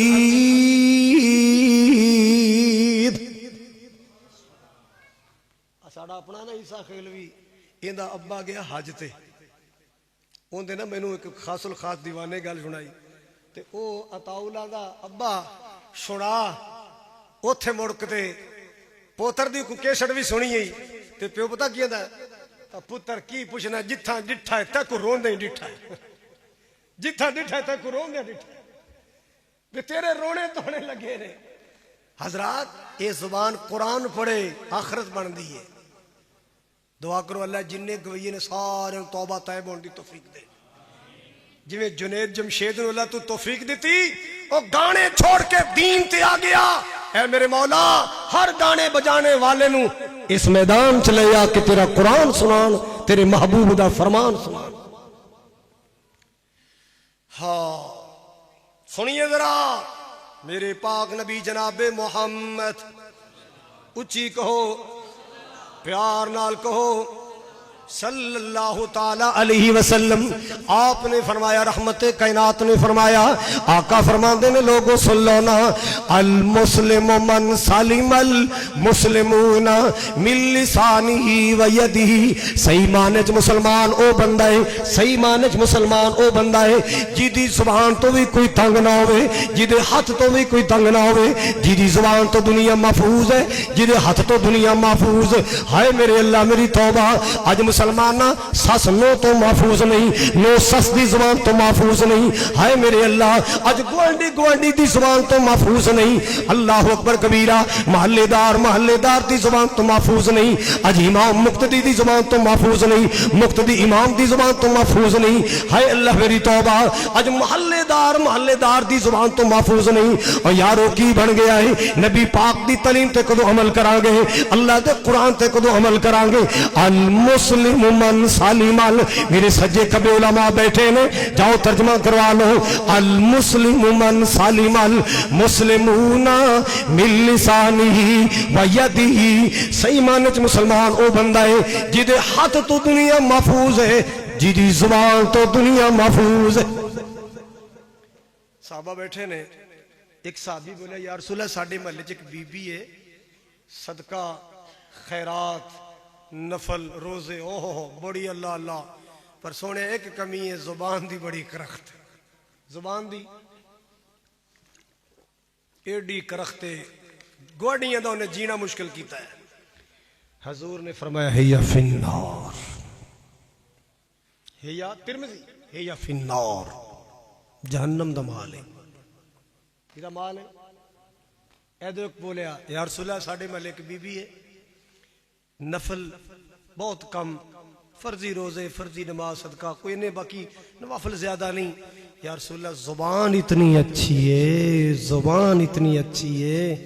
A: ساڑا اپنا نا عیسیٰ خیلوی ایندا ابا گیا حج تے، اون دے نا مینوں ایک خاص الخاص دیوانے گل سنائی تے او عطاؤلہ دا ابا سنا اوتھے مڑکتے پوتر دی کو کیسٹ بھی سنی گئی تے پیو پتہ کی ہوندا ہے پتر کی پوچھنا جتھاں ڈٹھا ہے تک روندے ہی ڈٹھا ہے، جتھاں ڈٹھا ہے تک روندے ڈٹھا ہے تے تیرے رونے تونے لگے نے. حضرات یہ زبان قرآن پڑھے آخرت بندی ہے. دعا کرو اللہ جننے گویے نے سارے توبہ طیب ہونے دی توفیق دے. جویں جنید جمشید نے اللہ تو توفیق دیتی وہ گانے چھوڑ کے دین تے آ گیا. اے میرے مولا ہر گانے بجانے والے نو اس میدان چلے آ کہ تیرا قرآن سنان، تیرے محبوب دا فرمان سنان. ہاں سنیے ذرا میرے پاک نبی جناب محمد، اچھی کہو پیار نال کہو صلی اللہ تعالی علیہ وسلم. آپ نے فرمایا، رحمت کائنات نے فرمایا، آقا فرماندے نے لوگوں سن لو نا، المسلم من سلم المسلمون من لسانہ و یدہ. صحیح معنی چ مسلمان او بندہ ہے، صحیح معنی چ مسلمان او بندہ ہے جیدی زبان تو بھی کوئی تنگ نہ ہوئے، جیدے ہاتھ تو بھی کوئی تنگ نہ ہوئے، جیدی زبان تو دنیا محفوظ ہے، جیدے ہاتھ تو دنیا محفوظ. ہائے میرے اللہ میری توبہ، آج مسلمانہ سس نو تو محفوظ نہیں، نو سس دی زبان تو محفوظ نہیں. ہائے میرے اللہ آج گوانڈی دی زبان تو محفوظ نہیں. اللہ اکبر کبیرہ محلے دار دی زبان تو محفوظ نہیں. آج امام مقتدی دی زبان تو محفوظ نہیں، مقتدی امام دی زبان تو محفوظ نہیں. ہائے اللہ میری توبہ آج محلے دار دی زبان تو محفوظ نہیں. اور یارو کی بن گیا ہے نبی پاک دی تعلیم تے کدو عمل کران گے، اللہ دے قرآن تے کدو عمل کران گے. المسلم من سالم میرے سجے کبھی علماء بیٹھے نے، جاؤ ترجمہ کروا لو. المسلم من سالم المسلمون من لسانہ و یدہ. صحیح معنی چ مسلمان او بندہ ہے جدے ہاتھ تو دنیا محفوظ ہے، جدی زبان تو دنیا محفوظ ہے. صحابہ بیٹھے نے، ایک صحابی بولے یا رسول اللہ ساڈے محلے چ ایک بی بی ہے، صدقہ خیرات نفل روزے اوہ بڑی اللہ اللہ، پر سونے ایک کمی ہے زبان دی بڑی کرخت، زبان دی ایڈی کرخت گوڑیاں دا انہیں جینا مشکل کیتا ہے. حضور نے فرمایا ہیا فی النار، ہیا ترمذی ہیا فی النار، جہنم دا مال ہے. کیا مال ہے؟ ایدو ایک بولیا یا رسول اللہ ساڑھے محلے ایک بی بی ہے، نفل بہت کم، فرضی روزے فرضی نماز صدقہ کوئی نہیں، باقی نوافل زیادہ نہیں. یا رسول اللہ زبان اتنی اچھی ہے، زبان اتنی اچھی ہے،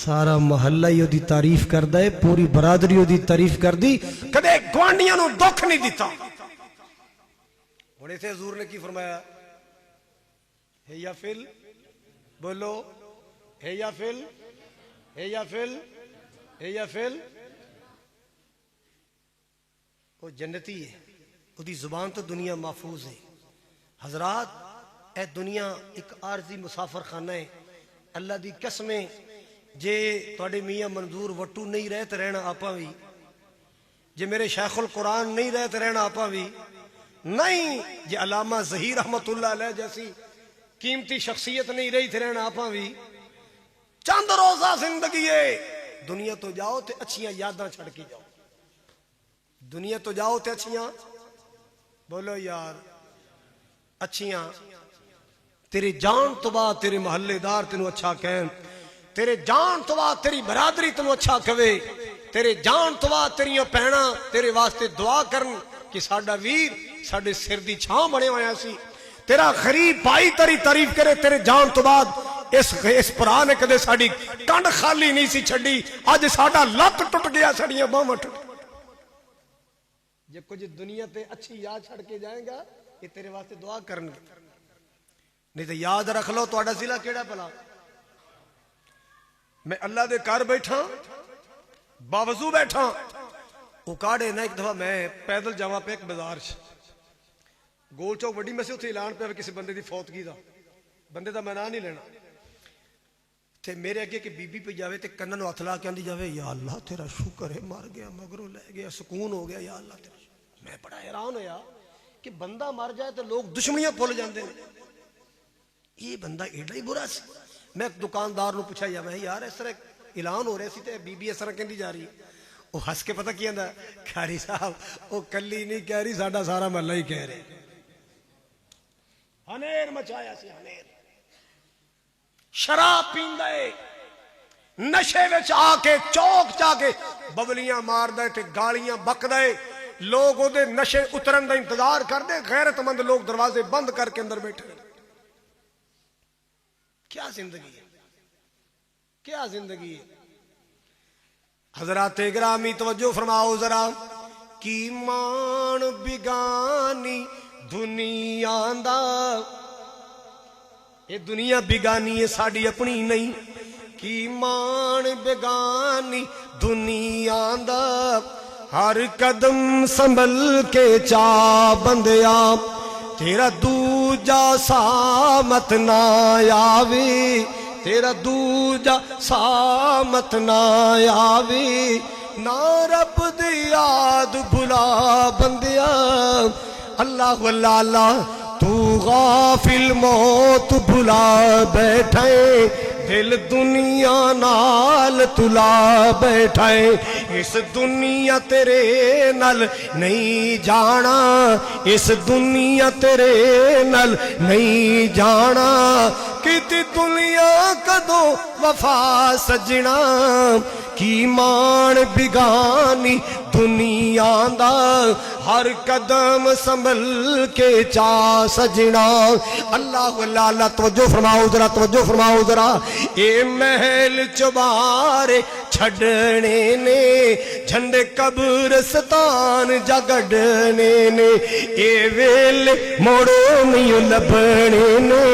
A: سارا محلہ ہی دی تعریف کردہ ہے، پوری برادری دی تعریف کر دی، کدے گوانڈیاں نو دکھ نہیں دیتا. بڑے تھے حضور نے کی فرمایا ہے یا فل بولو ہے یا فل ہے یا فل ہے یا فل. وہ جنتی ہے، وہ دی زبان تو دنیا محفوظ ہے. حضرات اے دنیا ایک عارضی مسافر خانہ ہے. اللہ دی قسمیں جے توڑے میاں منظور وٹو نہیں رہے تو رہنا آپا بھی. جے میرے شیخ القرآن نہیں رہے تو رہنا آپا بھی نہیں، جے علامہ ظہیر رحمت اللہ علیہ جیسی قیمتی شخصیت نہیں رہی تھی رہنا آپا بھی۔ چند روزہ زندگی ہے، دنیا تو جاؤ تے اچھیاں یاداں چھڑ کے جاؤ، دنیا تو جاؤ تے اچھیاں، بولو یار اچھیاں، تیرے جان تو بعد تیرے محلے دار تینوں اچھا کہیں، تیرے جان تو بعد تیری برادری تینوں اچھا کہے، تیرے جان تو بعد تیریاں پہنا تیرے واسطے دعا کرن کہ ساڈا ویر ساڈے سر دی چھاں بنے ہویا سی، تیرا غریب بھائی تیری تعریف کرے، تیرے جان تو بعد اس پرا نے کدے ساڈی کنڈ خالی نہیں سی چھڈی، اج ساڈا لت ٹٹ گیا، ساڈیاں باواں ٹٹ، جے کچھ دنیا تے اچھی یاد چھڑ کے جائیں گا یہ تیرے واسطے دعا کرن گے، نہیں تو یاد رکھ لو تہاڈا ضلع کیڑا بلا۔ میں اللہ دے گھر بیٹھا باوضو بیٹھا، اکاڑے نہ ایک دفعہ میں پیدل جاواں پہ ایک بازار گول چوک وڈی مسجد، اتنے اعلان پہ کسی بندے دی فوتگی دا، بندے دا میں نام نہیں لینا، تے میرے اگے کہ بی بی پہ جاوے تے کنن نو ہتھ لا کے آندی جاوے یا اللہ تیرا شکر ہے مر گیا مگروں لے گیا سکون ہو گیا یا اللہ تیرا شکر۔ میں بڑا حیران ہویا کہ بندہ مر جائے تو لوگ دشمنیاں بھول جاندے ہیں، یہ بندہ ایڈا ہی برا سی۔ میں ایک دکاندار نو پوچھا یا میں یار اس طرح اعلان ہو رہا سی تے بی بی اس طرح کہندی جا رہی، وہ ہس کے پتہ کی آندا کھاری صاحب وہ کلی نہیں کہہ رہی ساڈا سارا محلہ ہی کہہ رہے، ہنیر مچایا سی ہنیر، شراب پیندا ہے، نشے وچ آ کے چوک جا کے ببلیاں مار دے تے گالیاں بک دے، لوگ او دے نشے اترن دا انتظار کر دے، غیرت مند لوگ دروازے بند کر کے اندر بیٹھے۔ کیا زندگی ہے، کیا زندگی ہے۔ حضرات گرامی توجہ فرماؤ ذرا، کی مان بگانی دنیا دا، یہ دنیا بگانی ہے ساڑی اپنی نہیں، کی مان بگانی دنیا دا، ہر قدم سنبھل کے چا بندیا، تیرا دوجا سامت نہ آوی، تیرا دوجا سامت نہ آوی، نہ رب دی یاد بھلا بندیا، اللہ اللہ اللہ تو غافل موت بھلا بیٹھے، دل دنیا نال تلا بیٹھے، اس دنیا تیرے نال نہیں جانا، اس دنیا تیرے نال نہیں جانا، کیتی دنیا کدو وفا سجنا، کی مان بگانی دنیا دا، ہر قدم سنبھل کے چا سجنا۔ اللہ اللہ اللہ توجہ فرماؤ ذرا، توجہ فرماؤ ذرا، اے محل چبارے چھڑنے نے، جھنڈے قبرستان جگڑنے نے، اے ویل موڑ نہیں لبنے نے،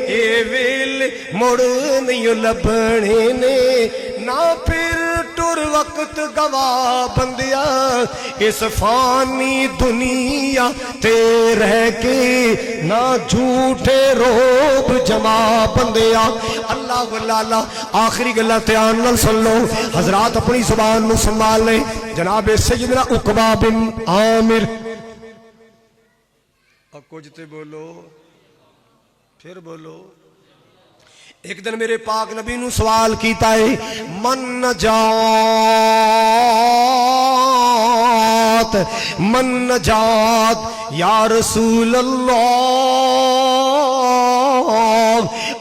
A: اے ویل موڑ نہیں لبنے نے، نہ پھر ٹر وقت گواہ بندیا، اس فانی دنیا تے رہ کے، نہ جھوٹے روب جما بندیا۔ اللہ اللہ اللہ، آخری گلہ تیان نل سن لو، حضرات اپنی زبان نو سنبھال لیں۔ جناب سیدنا عقبہ بن عامر، اب کچھ تے بولو، پھر بولو۔ ایک دن میرے پاک نبی نو سوال کیتا ہے، من نجات، من نجات یا رسول اللہ،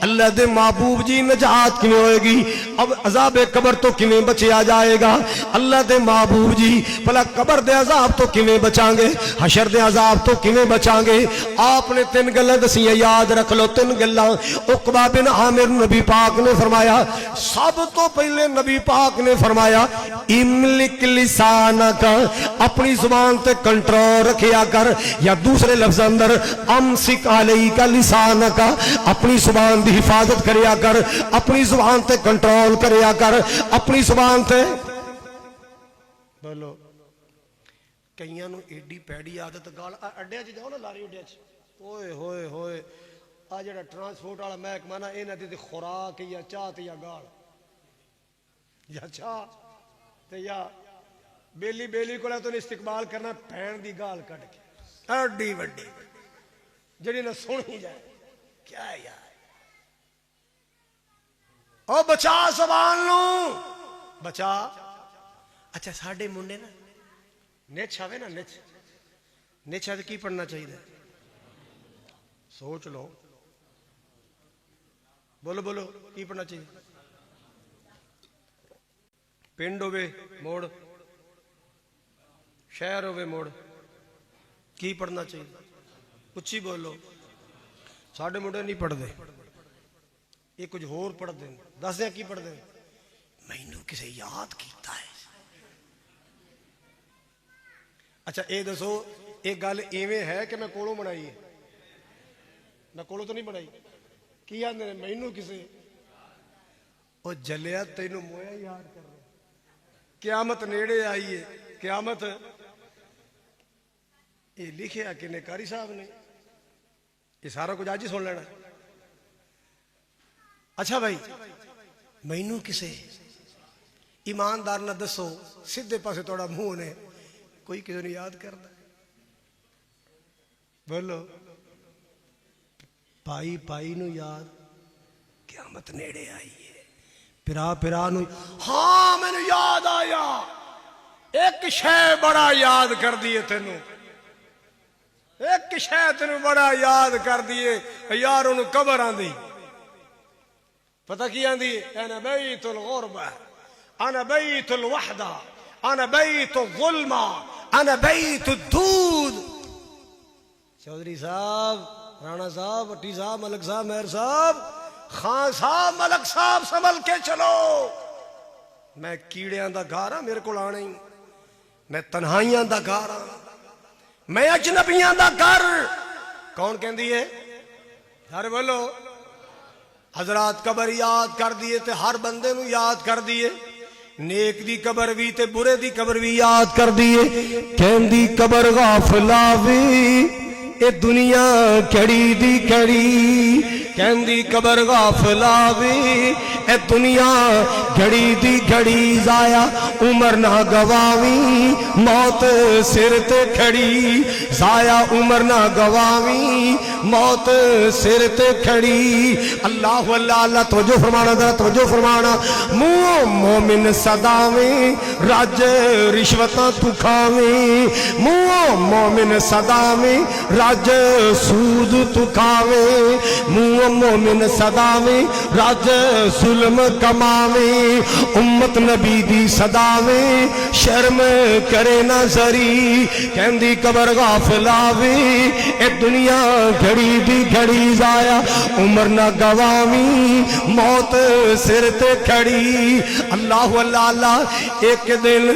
A: اللہ دے محبوب جی نجات کیوں ہوئے گی، اب عذاب قبر تو کیوں بچیا جائے گا، اللہ دے محبوب جی بھلا قبر دے عذاب تو کیوں بچاں گے، حشر دے عذاب تو کیوں بچاں گے۔ آپ نے تین گلیں دسیاں، یاد رکھ لو تین گلاں۔ عقبہ بن عامر نبی پاک نے فرمایا، سب تو پہلے نبی پاک نے فرمایا، املک لسانک، اپنی زبان تے کنٹرول رکھیا کر، یا دوسرے لفظ اندر امسک علیک لسانک، اپنی زبان دی حفاظت کریا کر، اپنی زبان تے کنٹرول کریا کر، اپنی زبان تے بولو۔ کئیاں نو ایڈی پیڑی عادت گال اڈیا چ جاؤ نا، لاری اڈیا چ، اوئے ہوئے ہوئے، آ جڑا ٹرانسپورٹ والا محکمہ نا، انہاں دی خوراک یا چاہ تے یا گال، یا چاہ تے یا بیلی بیلی کو تو استقبال کرنا بھین دی گال کٹ کے ایڈی وڈی جڑی نہ سن ہی جائے کیا یار او بچا زبان نو بچا اچھا ساڈے منڈے نا نچ آوے نا نچ آوے کی پڑھنا چاہیے سوچ لو بولو بولو کی پڑھنا چاہیے پنڈ ہوے موڑ شہر ہوے موڑ کی پڑھنا چاہیے اچھی بولو ساڈے منڈے نہیں پڑھتے یہ کچھ ہور پڑھتے ہیں دس دیں کی پڑھتے ہیں مینوں کسے یاد کیتا ہے اچھا اے دسو ایک گل ایویں ہے کہ میں کولوں بنائی ہے میں کولوں تو نہیں بنائی کی آندے نے مینوں کسے او جلیا تینوں مویا یاد کر رہا قیامت نیڑے آئی ہے قیامت یہ لکھیا کہ نے قاری صاحب نے یہ سارا کچھ آج ہی سن لینا اچھا بھائی مینوں کسے ایماندار نہ دسو سیدھے پاسے توڑا منہ نے کوئی کسی نے یاد کردا بولو پائی پائی نو یاد قیامت نیڑے آئی ہے پرا پرا نو ہاں میں نے یاد آیا ایک شے بڑا یاد کر دیے تینوں ایک شے تینوں بڑا یاد کر دیے یار انہوں قبر آن دی پتہ کی آن دی انا بیت الغربہ انا بیت الوحدہ انا بیت الظلمہ انا بیت الدود چودھری صاحب رانا صاحب بٹی صاحب ملک صاحب مہر صاحب خان صاحب ملک صاحب سنبھل کے چلو میں کیڑیاں دا گھر ہاں میرے کو آنا ہی میں تنہائیاں دا گھر ہاں میں اجنبیاں دا گھر کون کہندی ہے ہر بولو حضرات قبر یاد کر دیے تے ہر بندے نو یاد کر دیے نیک دی قبر بھی تے برے دی قبر بھی یاد کر دیے کہندی قبر غافلا وی اے دنیا کڑی دی کڑی کہندی قبر غافلا وی اے دنیا گھڑی دی گھڑی ضائع عمر نہ گواویں موت سر تے کھڑی ضائع عمر نہ گواویں موت سر تے کھڑی اللہ اللہ اللہ توجہ فرمانا ذرا توجہ فرمانا منہ مومن صداویں رج رشوتاں تو کھاویں منہ مومن صداویں رج سود تو کھاویں منہ مومن صداویں رج ظلم کماویں امت نبی دی صداویں شرم کرے نہ زری کہندی قبر غافلا وی اے دنیا گھڑی دی گھڑی ضائع عمر نہ گواویں موت سر تے کھڑی اللہ اللہ اللہ ایک دن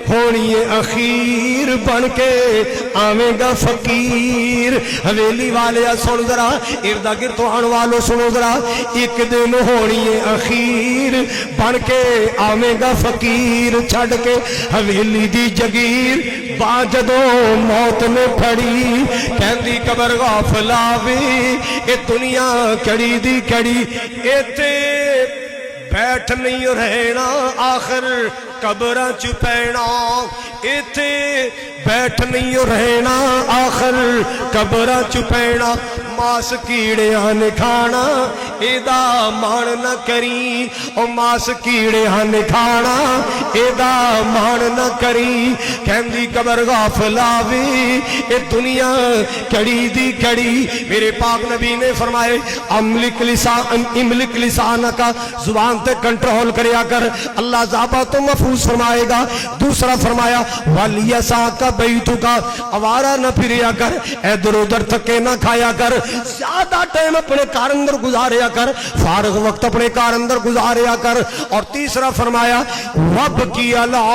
A: ہونی اخیر بن کے آویں گا فقیر حویلی والے سن ذرا اردا گرد تو آن والو سنو ذرا ایک دن ہونی اخیر بن کے آویں گا فقیر چھڑ کے حویلی دی جگیر باجدوں موت میں پھڑی کہندی قبر غافلا وی اے دنیا کڑی دی کڑی ایتے بیٹھ نہیں رہنا آخر قبراں چ پینا ایتھے بیٹھ نہیں رہنا آخر قبراں چ پینا ماس کیڑیاں نے کھانا ایدا مان نہ کری او ماس کیڑیاں نے کھانا ایدا مان نہ کری کہندی قبر غافلا وی اے دنیا کڑی دی کڑی میرے پاک نبی نے فرمائے املک لسان کا زبان تے کنٹرول کریا کر اللہ ذابہ تو محفوظ فرمائے گا دوسرا فرمایا والیسا کا بیتو کا آوارہ نہ پھریا کر ادھر ادھر تھکے نہ کھایا کر زیادہ ٹائم اپنے کار اندر گزاریا کر فارغ وقت اپنے کار اندر گزاریا کر اور تیسرا فرمایا رب کی اللہ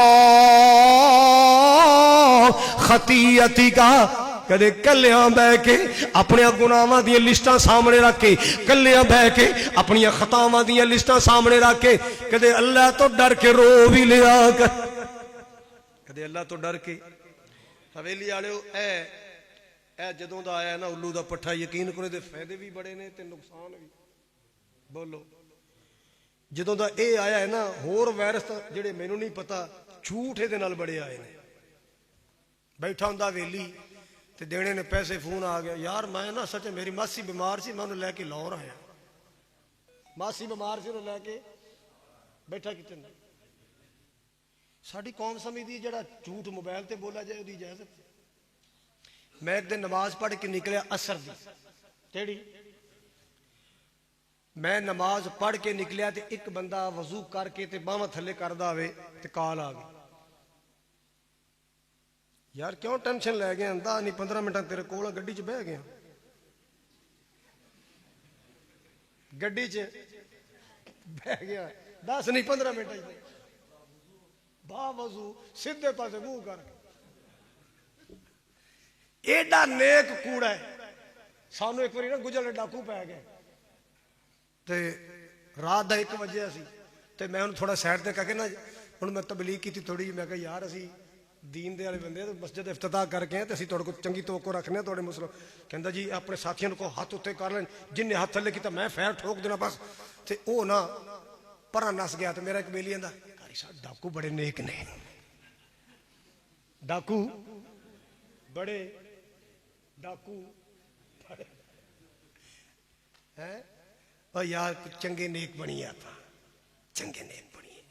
A: خطیئتی کا کدے کلیاں بہ کے اپنے گناہاں دی لسٹاں سامنے رکھ کے کلیاں بہ کے اپنی خطاواں دی لسٹاں سامنے رکھ کے کدے اللہ تو ڈر کے رو بھی لیا کر کدے اللہ تو ڈر کے حویلی والےو اے جدوں دا آیا نا الو دا پٹھا یقین کرو دے فائدے بھی بڑے نے تے نقصان بھی بولو جدوں دا اے آیا ہے نا ہور وائرس جڑے مینوں نہیں پتا جھوٹ یہ بڑے آئے نے. بیٹھا ہوں ویلی تے دینے نے پیسے, فون آ گیا, یار میں نا سچ میری ماسی بیمار سی, میں انہوں لے کے لاہور آیا. ماسی بیمار سی, انہوں لے کے بیٹھا کتنے. ساری قوم سمجھتی جڑا جھوٹ موبائل تے بولا جائے وہ اجازت. میں ایک دن نماز پڑھ کے نکلیا اثر دی کیڑی, میں نماز پڑھ کے نکلیا تے ایک بندہ وضو کر کے تے باواں تھلے کردا ہوئے تے کال آ گئی. یار کیوں ٹینشن لے گیا, اندہ نہیں 15 منٹ تیرے کول گڈی چ بہ گیا. گڈی چ بہ گیا 10 نہیں 15 منٹ با وضو سیدھے پاسے منہ کر کے. ایڈا نیک کوڑا ہے. سانو ایک باری نا گجر ڈاکو پی گئے تے رات دا 1 بجے سی تے میں انہوں تھوڑا سائڈ تے کہا کہ نا ہوں میں تبلیغ کی تھوڑی, میں کہا یار اسی دین دے والے بندے مسجد افتتاح کر کے تے اسی تہاڈے کول چنگی توقع رکھنے تہاڈے مسلم. کہندا جی اپنے ساتھیاں کو ہاتھ اتنے کر لین, جن نے ہاتھ تھلے کیتا میں فیر ٹھوک دینا بس. تے او نا پرا نس گیا. تے میرا ایک بیلی آندا قاری صاحب ڈاکو بڑے نیک نے, ڈاکو بڑے ڈاکو بڑے ہیں. اور یار چنگے نیک بنیے, آپ چنگے نیک بنیے.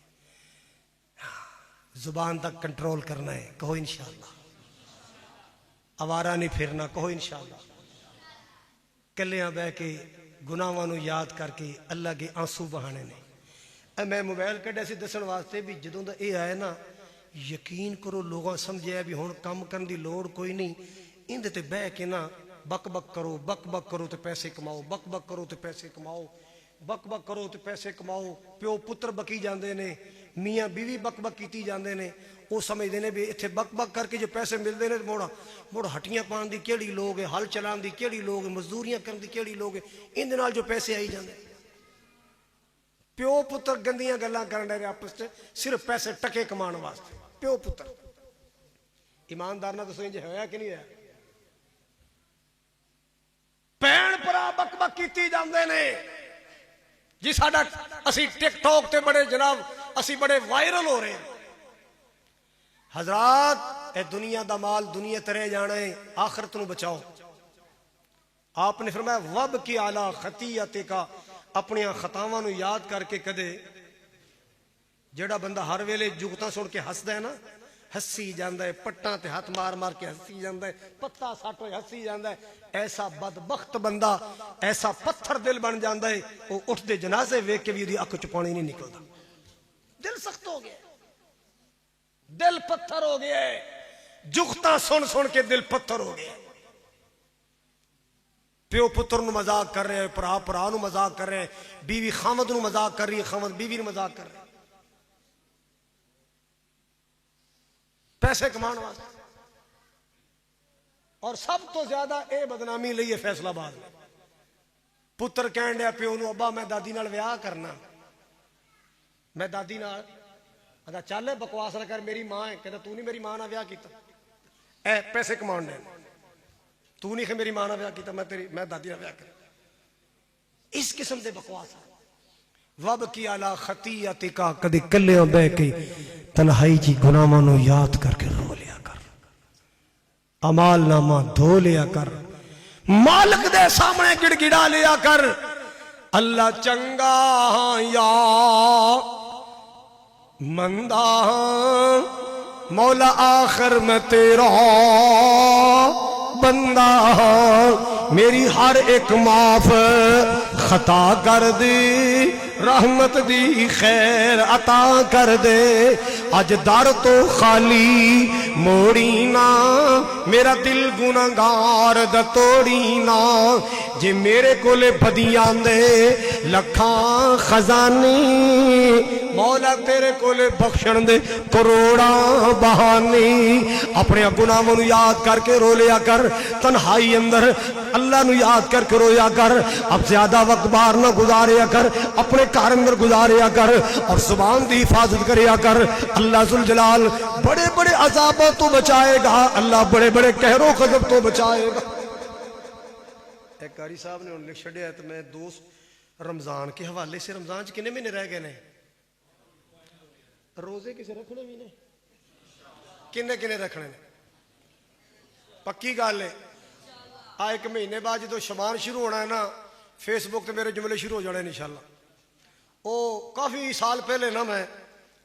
A: زبان تک کنٹرول کرنا ہے, کہو انشاءاللہ. آوارہ نہیں پھرنا, کہو انشاءاللہ. کلیاں بہ کے گناہاں نو یاد کر کے اللہ کے آنسو بہانے نے. میں موبائل کڈیا سی دسن واسطے بھی جدوں دا اے آئے نا, یقین کرو لوگاں سمجھے بھی ہن کم کرن دی لوڑ کوئی نہیں. اندے تے بہ کے نا بک بک کرو, بک بک کرو تے پیسے کماؤ, بک بک کرو تے پیسے کماؤ, بک بک کرو تے پیسے کماؤ. پیو پتر بکی جاندے نے, میاں بیوی بک بک کیتی جاندے نے. وہ سمجھتے ہیں بھی اتنے بک بک کر کے جو پیسے ملتے ہیں مڑ ہٹیاں پان دی کیڑی لوگ ہے, ہل چلان دی کیڑی لوگ ہے, مزدوریاں کرن دی کیڑی لوگ ہے. اندے نال جو پیسے آئی جاندے. پیو پتر گندیاں گلاں کرن دے آپس سے صرف پیسے ٹکے کمان واسطے. پیو پتر ایماندار نہ دسو انج ہویا کہ نہیں ہویا. بھین بھرا بک بک کیتی جاندے نے جی. ساڈا اسی ٹک ٹاک تے بڑے جناب اسی بڑے وائرل ہو رہے ہیں. حضرات اے دنیا دا مال دنیا تے رہ جانا ہے, آخرت نو بچاؤ. آپ نے فرمایا وب کی اعلی خطیئتے کا, اپنی خطاواں نو یاد کر کے کدے. جیڑا بندہ ہر ویلے جگتاں سن کے ہسدا ہے نا, ہسی جاندا ہے, پٹاں تے ہاتھ مار مار کے ہسی جاندا ہے, پتا سٹ ہوئے ہسی جاندا ہے. ایسا بدبخت بندہ, ایسا پتھر دل بن جاندا ہے, وہ اٹھ دے جنازے ویکھ کے بھی دی اکھ چ پانی نہیں نکلدا. دل سخت ہو گیا, دل پتھر ہو گیا ہے. جگتاں سن سن کے دل پتھر ہو گیا. پیو پتر نو مذاق کر رہے ہیں, پرا پرا نو مذاق کر رہے ہیں, بیوی خامد نو مذاق کر رہی ہے, خامد بیوی نو مذاق کر رہے ہیں. پیسے کمان واسطے. اور سب تو زیادہ اے بدنامی لئی ہے فیصل آباد میں. پتر کہن ڈیا پیو نو, ابا میں دادی نال ویاہ کرنا, میں دادی نال. اگر چل بکواس نہ کر, میری ماں ہے. کہتا تو نہیں میری ماں نال ویاہ کیتا, اے پیسے کمان ڈے. تو نہیں کہ میری ماں نال ویاہ کیتا, میں دادی نال ویاہ کرنا. اس قسم دے بکواس. وب کی اعلی خطیئت کا, کدی کلیاں بہ کے تنہائی جی گناہاں نو یاد کر کے رو لیا کر, اعمال نامہ دھو لیا کر, مالک دے سامنے گڑ گڑا لیا کر. اللہ چنگا یا مندہ مولا, آخر میں تیرا بندہ. میری ہر ایک معاف خطا کر دی, رحمت دی خیر عطا کر دے. اج در تو خالی موڑی نا, میرا دل گناہگار دا توڑی نا. جے میرے کولے بدیاں دے لکھاں خزانی, مولا تیرے کولے بخشن دے کروڑاں بہانی. اپنے گناہاں نو یاد کر کے رو لیا کر, تنہائی اندر اللہ نو یاد کر کے رویا کر. اب زیادہ وقت باہر نہ گزاریا کر, اپنے گھر اندر گزاریا کر, اور زبان دی حفاظت کریا کر. اللہ ذوالجلال بڑے بڑے عذابوں تو بچائے گا, اللہ بڑے بڑے قہر و غضب تو بچائے گا. ایک قاری صاحب نے انہوں لکھ چھڑیا ہے, تو میں دوست رمضان کے حوالے سے, رمضان کنے مہینے رہ گئے نے, روزے کسے رکھنے بھی نے, ਕਿੰਨੇ ਕਿੰਨੇ ਰੱਖਣੇ ਨੇ? ਪੱਕੀ ਗੱਲ ਹੈ। ਆ ਇੱਕ ਮਹੀਨੇ ਬਾਅਦ ਜਦੋਂ ਸ਼ਬਾਨ ਸ਼ੁਰੂ ਹੋਣਾ ਹੈ ਨਾ, ਫੇਸਬੁੱਕ ਤੇ ਮੇਰੇ ਜੁਮਲੇ ਸ਼ੁਰੂ ਹੋ ਜਾਣੇ ਇਨਸ਼ਾਅੱਲਾ। ਉਹ ਕਾਫੀ ਸਾਲ ਪਹਿਲੇ ਨਾ ਮੈਂ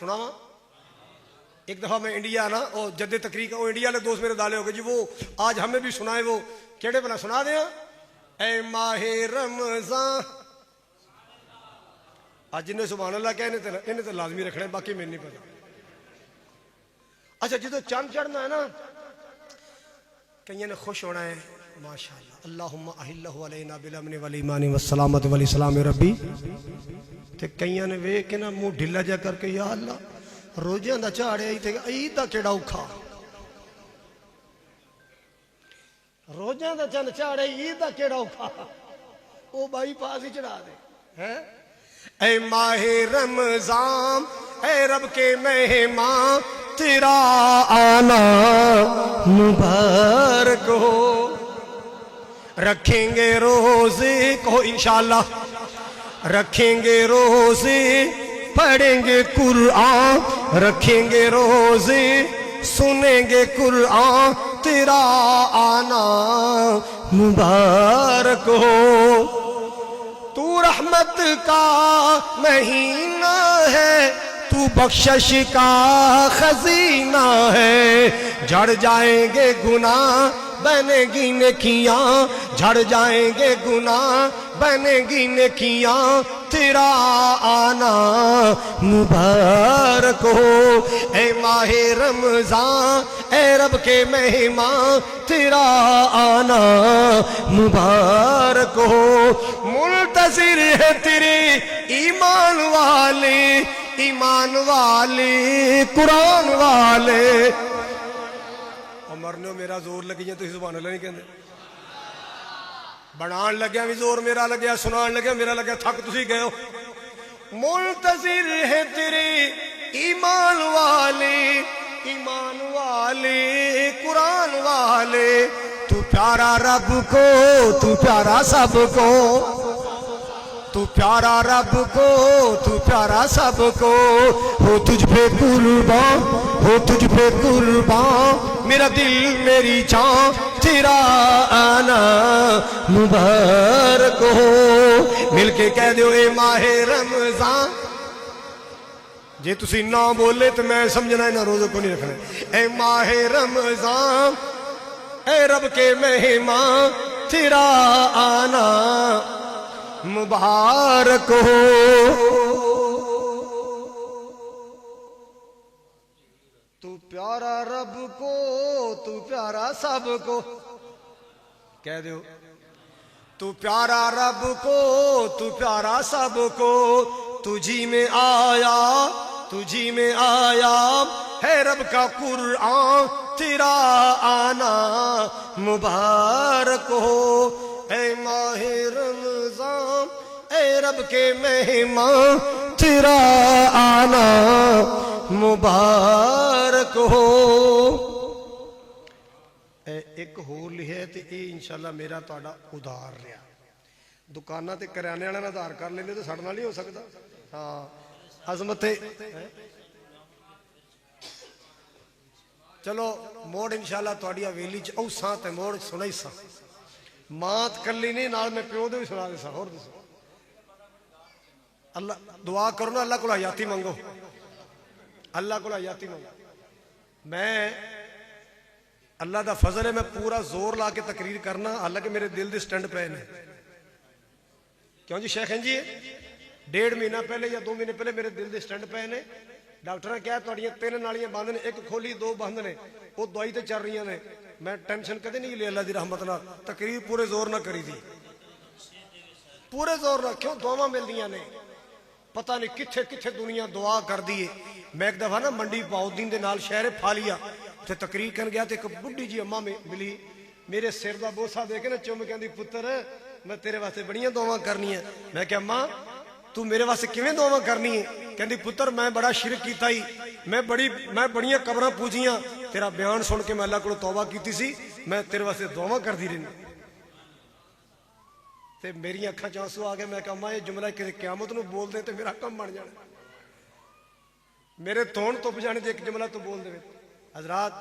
A: ਸੁਣਾਵਾ? ایک دفعہ میں انڈیا نا اور جد تقریر کا وہ انڈیا والے دوست میرے دالے ہو گئے جی، وہ آج ہمیں بھی سنائے، وہ کیڑے بنا سنا دیں؟ اے ماہ رمضان، آج جنہیں سبحان اللہ کہنے انہیں تو لازمی رکھنا ہے، باقی میں نہیں پتا۔ اچھا جدو چاند چڑھنا ہے نا، کئیوں نے خوش ہونا ہے ماشاءاللہ، اللہم احلہ علینا بالامن والایمان والسلامت والاسلام ربی، تے کئیوں نے وے کہ نا منہ ڈھلا جا کر کے یا اللہ روزیاں دا چاڑے آئی تے عید دا کیڑا اوکھا، روزیاں دا چند چاڑے عید دا کیڑا اوکھا، او بائی پاس ہی چڑھا دے۔ اے ماہ رمضان، اے رب کے مہمان، تیرا آنا مبارک ہو، رکھیں گے روزے کو انشاءاللہ، رکھیں گے روزے، پڑھیں گے قرآن، رکھیں گے روزے، سنیں گے قرآن، تیرا آنا مبارک ہو۔ تو رحمت کا مہینہ ہے، تو بخشش کا خزینہ ہے، جھڑ جائیں گے گناہ بنے گی نیکیاں، جھڑ جائیں گے گناہ بنے گی نیکیاں، تیرا آنا مبارک ہو۔ اے ماہ رمضان، اے رب کے مہمان، تیرا آنا مبارک ہو۔ منتظر ہے تیرے ایمان والے، ایمان والے، قرآن والے۔ مرنے میرا زور لگی جائے تو سبحان اللہ نہیں کہندے، بنان لگیا بھی زور میرا لگیا، سنان لگیا میرا لگیا، تھک تسی گئے ہو۔ منتظر ہے تیرے ایمان والے، ایمان والے، قرآن والے، تو پیارا رب کو، تو پیارا سب کو، تو پیارا رب کو، تو پیارا سب کو، ہو تجھ پہ قربان، ہو تجھ پہ قربان، میرا دل میری جان، تیرا آنا مبارک ہو۔ مل کے کہہ دیو اے ماہ رمضان، جے تسی نہ بولے تو میں سمجھنا ہے نہ روزے کو نہیں رکھنا۔ اے ماہ رمضان، اے رب کے مہمان، تیرا آنا مبارک ہو۔ تو پیارا رب کو، تو پیارا سب کو، کہہ دیو تو پیارا رب کو، تو پیارا سب کو، تجھی میں آیا، تجھی میں آیا ہے رب کا قرآن، تیرا آنا مبارک ہو۔ اے ماہ رمضان، اے رب کے مہمان، تیرا آنا مبارک ہو۔ ایک ہور لکھے تے اے انشاءاللہ میرا تہاڈا ادھار رہا، دکاناں تے کریانے والا ادھار کر لیندے تو ساڈے نال نہیں ہو سکدا۔ ہاں عظمت چلو موڑ انشاءاللہ تہاڈی حویلی چ اوساں تے موڑ سنائی سا، مات کلی نہیں نال میں پیو دے بھی سنا دے سا۔ اور دسو اللہ دعا کرو نا، اللہ کو حیاتی منگو، اللہ کو حیاتی منگو۔ میں اللہ دا فضل ہے، میں پورا زور لا کے تقریر کرنا، حالانکہ میرے دل دے سٹینڈ پہ نے۔ کیوں جی شیخ جی 1.5 مہینہ پہلے یا 2 مہینے پہلے میرے دل دے سٹینڈ پہ نے، ڈاکٹر نے کہا تہاڈیاں 3 نالیاں بند نے، ایک کھولی 2 بند نے، وہ دوائی تے چل رہی نے۔ میں ٹینشن کدے نہیں لی اللہ دی رحمت نال، تقریر پورے زور نہ کری دی، پورے زور نہ، کیوں دعاواں ملدیاں نے، پتہ نہیں کتھے کتھے دنیا دعا کر دیے۔ میں ایک دفعہ نا منڈی بہاؤالدین دے نال شہر پھالیا تے تقریر کرن گیا تے ایک بڈھی جی اماں ملی، میرے سر دا بوسا دے کے نا چم کہندی پتر میں تیرے واسطے بڑیاں دعاواں کرنی ہیں۔ میں کہ اماں تو میرے واسطے کیویں دعاواں کرنی ہے؟ کہندی پتر میں بڑا شرک کیتا ہی، میں بڑیاں قبراں پوجیاں، تیرا بیان سن کے میں اللہ کو توبہ کیتی سی، میں تیرے واسطے دعاواں کردی رہی۔ تے میری اکھاں چ آنسو آ گئے، میں کہا اماں یہ جملہ کسی قیامت نو بول دے تے میرا کم بن جانا۔ میرے تون تو بجانے دے ایک جملہ تو بول دے حضرات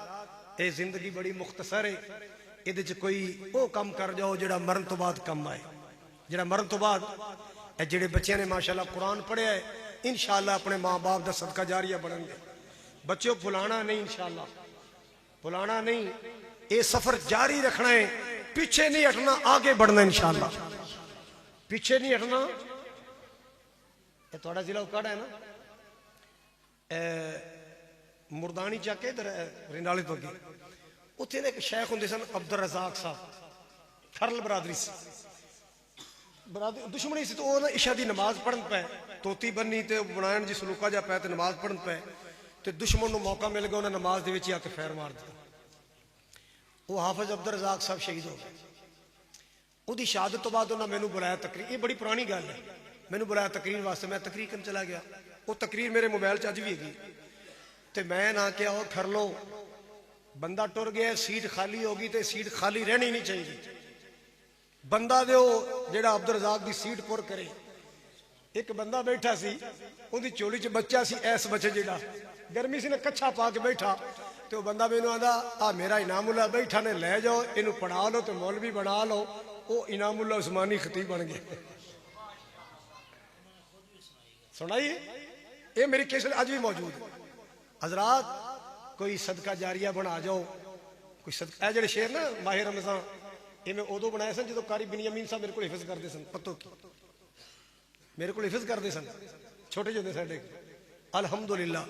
A: اے زندگی بڑی مختصر ہے یہ کوئی وہ کام کر جاؤ جڑا مرن تو بعد کم آئے جڑا مرن تو بعد اے جڑے بچے نے ماشاءاللہ قرآن پڑھیا ہے انشاءاللہ اپنے ماں باپ دا صدقہ جاریہ بنن گے بچوں بھلانا نہیں انشاءاللہ بھلانا نہیں اے سفر جاری رکھنا ہے پیچھے نہیں ہٹنا آگے بڑھنا انشاءاللہ پیچھے نہیں ہٹنا یہ تھوڑا ضلع اکاڑا ہے نا مردانی چا کے ادھر رنڈالے تو گئے اتنے ایک شیخ ہوندے سن عبدالرزاق صاحب تھرل برادری سے دشمنی سی تو وہ عشاء دی نماز پڑھن پہ توتی بننی تے بنائن جی سلوکا جا پہ تے نماز پڑھن پہ تے دشمن نو موقع مل گیا انہیں نماز دے وچ آ کے فیر مار دیا وہ حافظ عبدالرزاق صاحب شہید ہو گئے وہ دی شہادت تو بعد انہوں نے مینوں بلایا تقریر یہ بڑی پرانی گل ہے مینوں بلایا تقریر واسطے میں تقریر کرن چلا گیا وہ تقریر میرے موبائل چ اج بھی ہے تے میں نہ کیا وہ کر لو بندہ ٹر گیا سیٹ خالی ہوگی تے سیٹ خالی رہنی نہیں چاہیے بندہ دیو جیڑا عبدالرزاق دی سیٹ پر کرے ایک بندہ بیٹھا سی ان دی چولی چ بچہ سی ایس بچے جیڑا گرمی سی نے کچھا پا کے بیٹھا تو بندہ مینوں آندا آ میرا انعام اللہ بیٹھا نے لے جاؤ اینو پڑھا لو تے مولوی بنا لو او انعام اللہ عثمانی خطیب بن گئے سنائیے یہ میری کیسٹ آج بھی موجود ہے حضرات کوئی صدقہ جاریہ بنا جاؤ کوئی صدقہ اے جڑے شعر نا ماہ رمضان یہ میں ادو بنایا سن جدو قاری بنیامین صاحب میرے کو حفظ کرتے سن پتوں کی میرے کو حفظ کرتے سن چھوٹے جو دے ساڈے الحمدللہ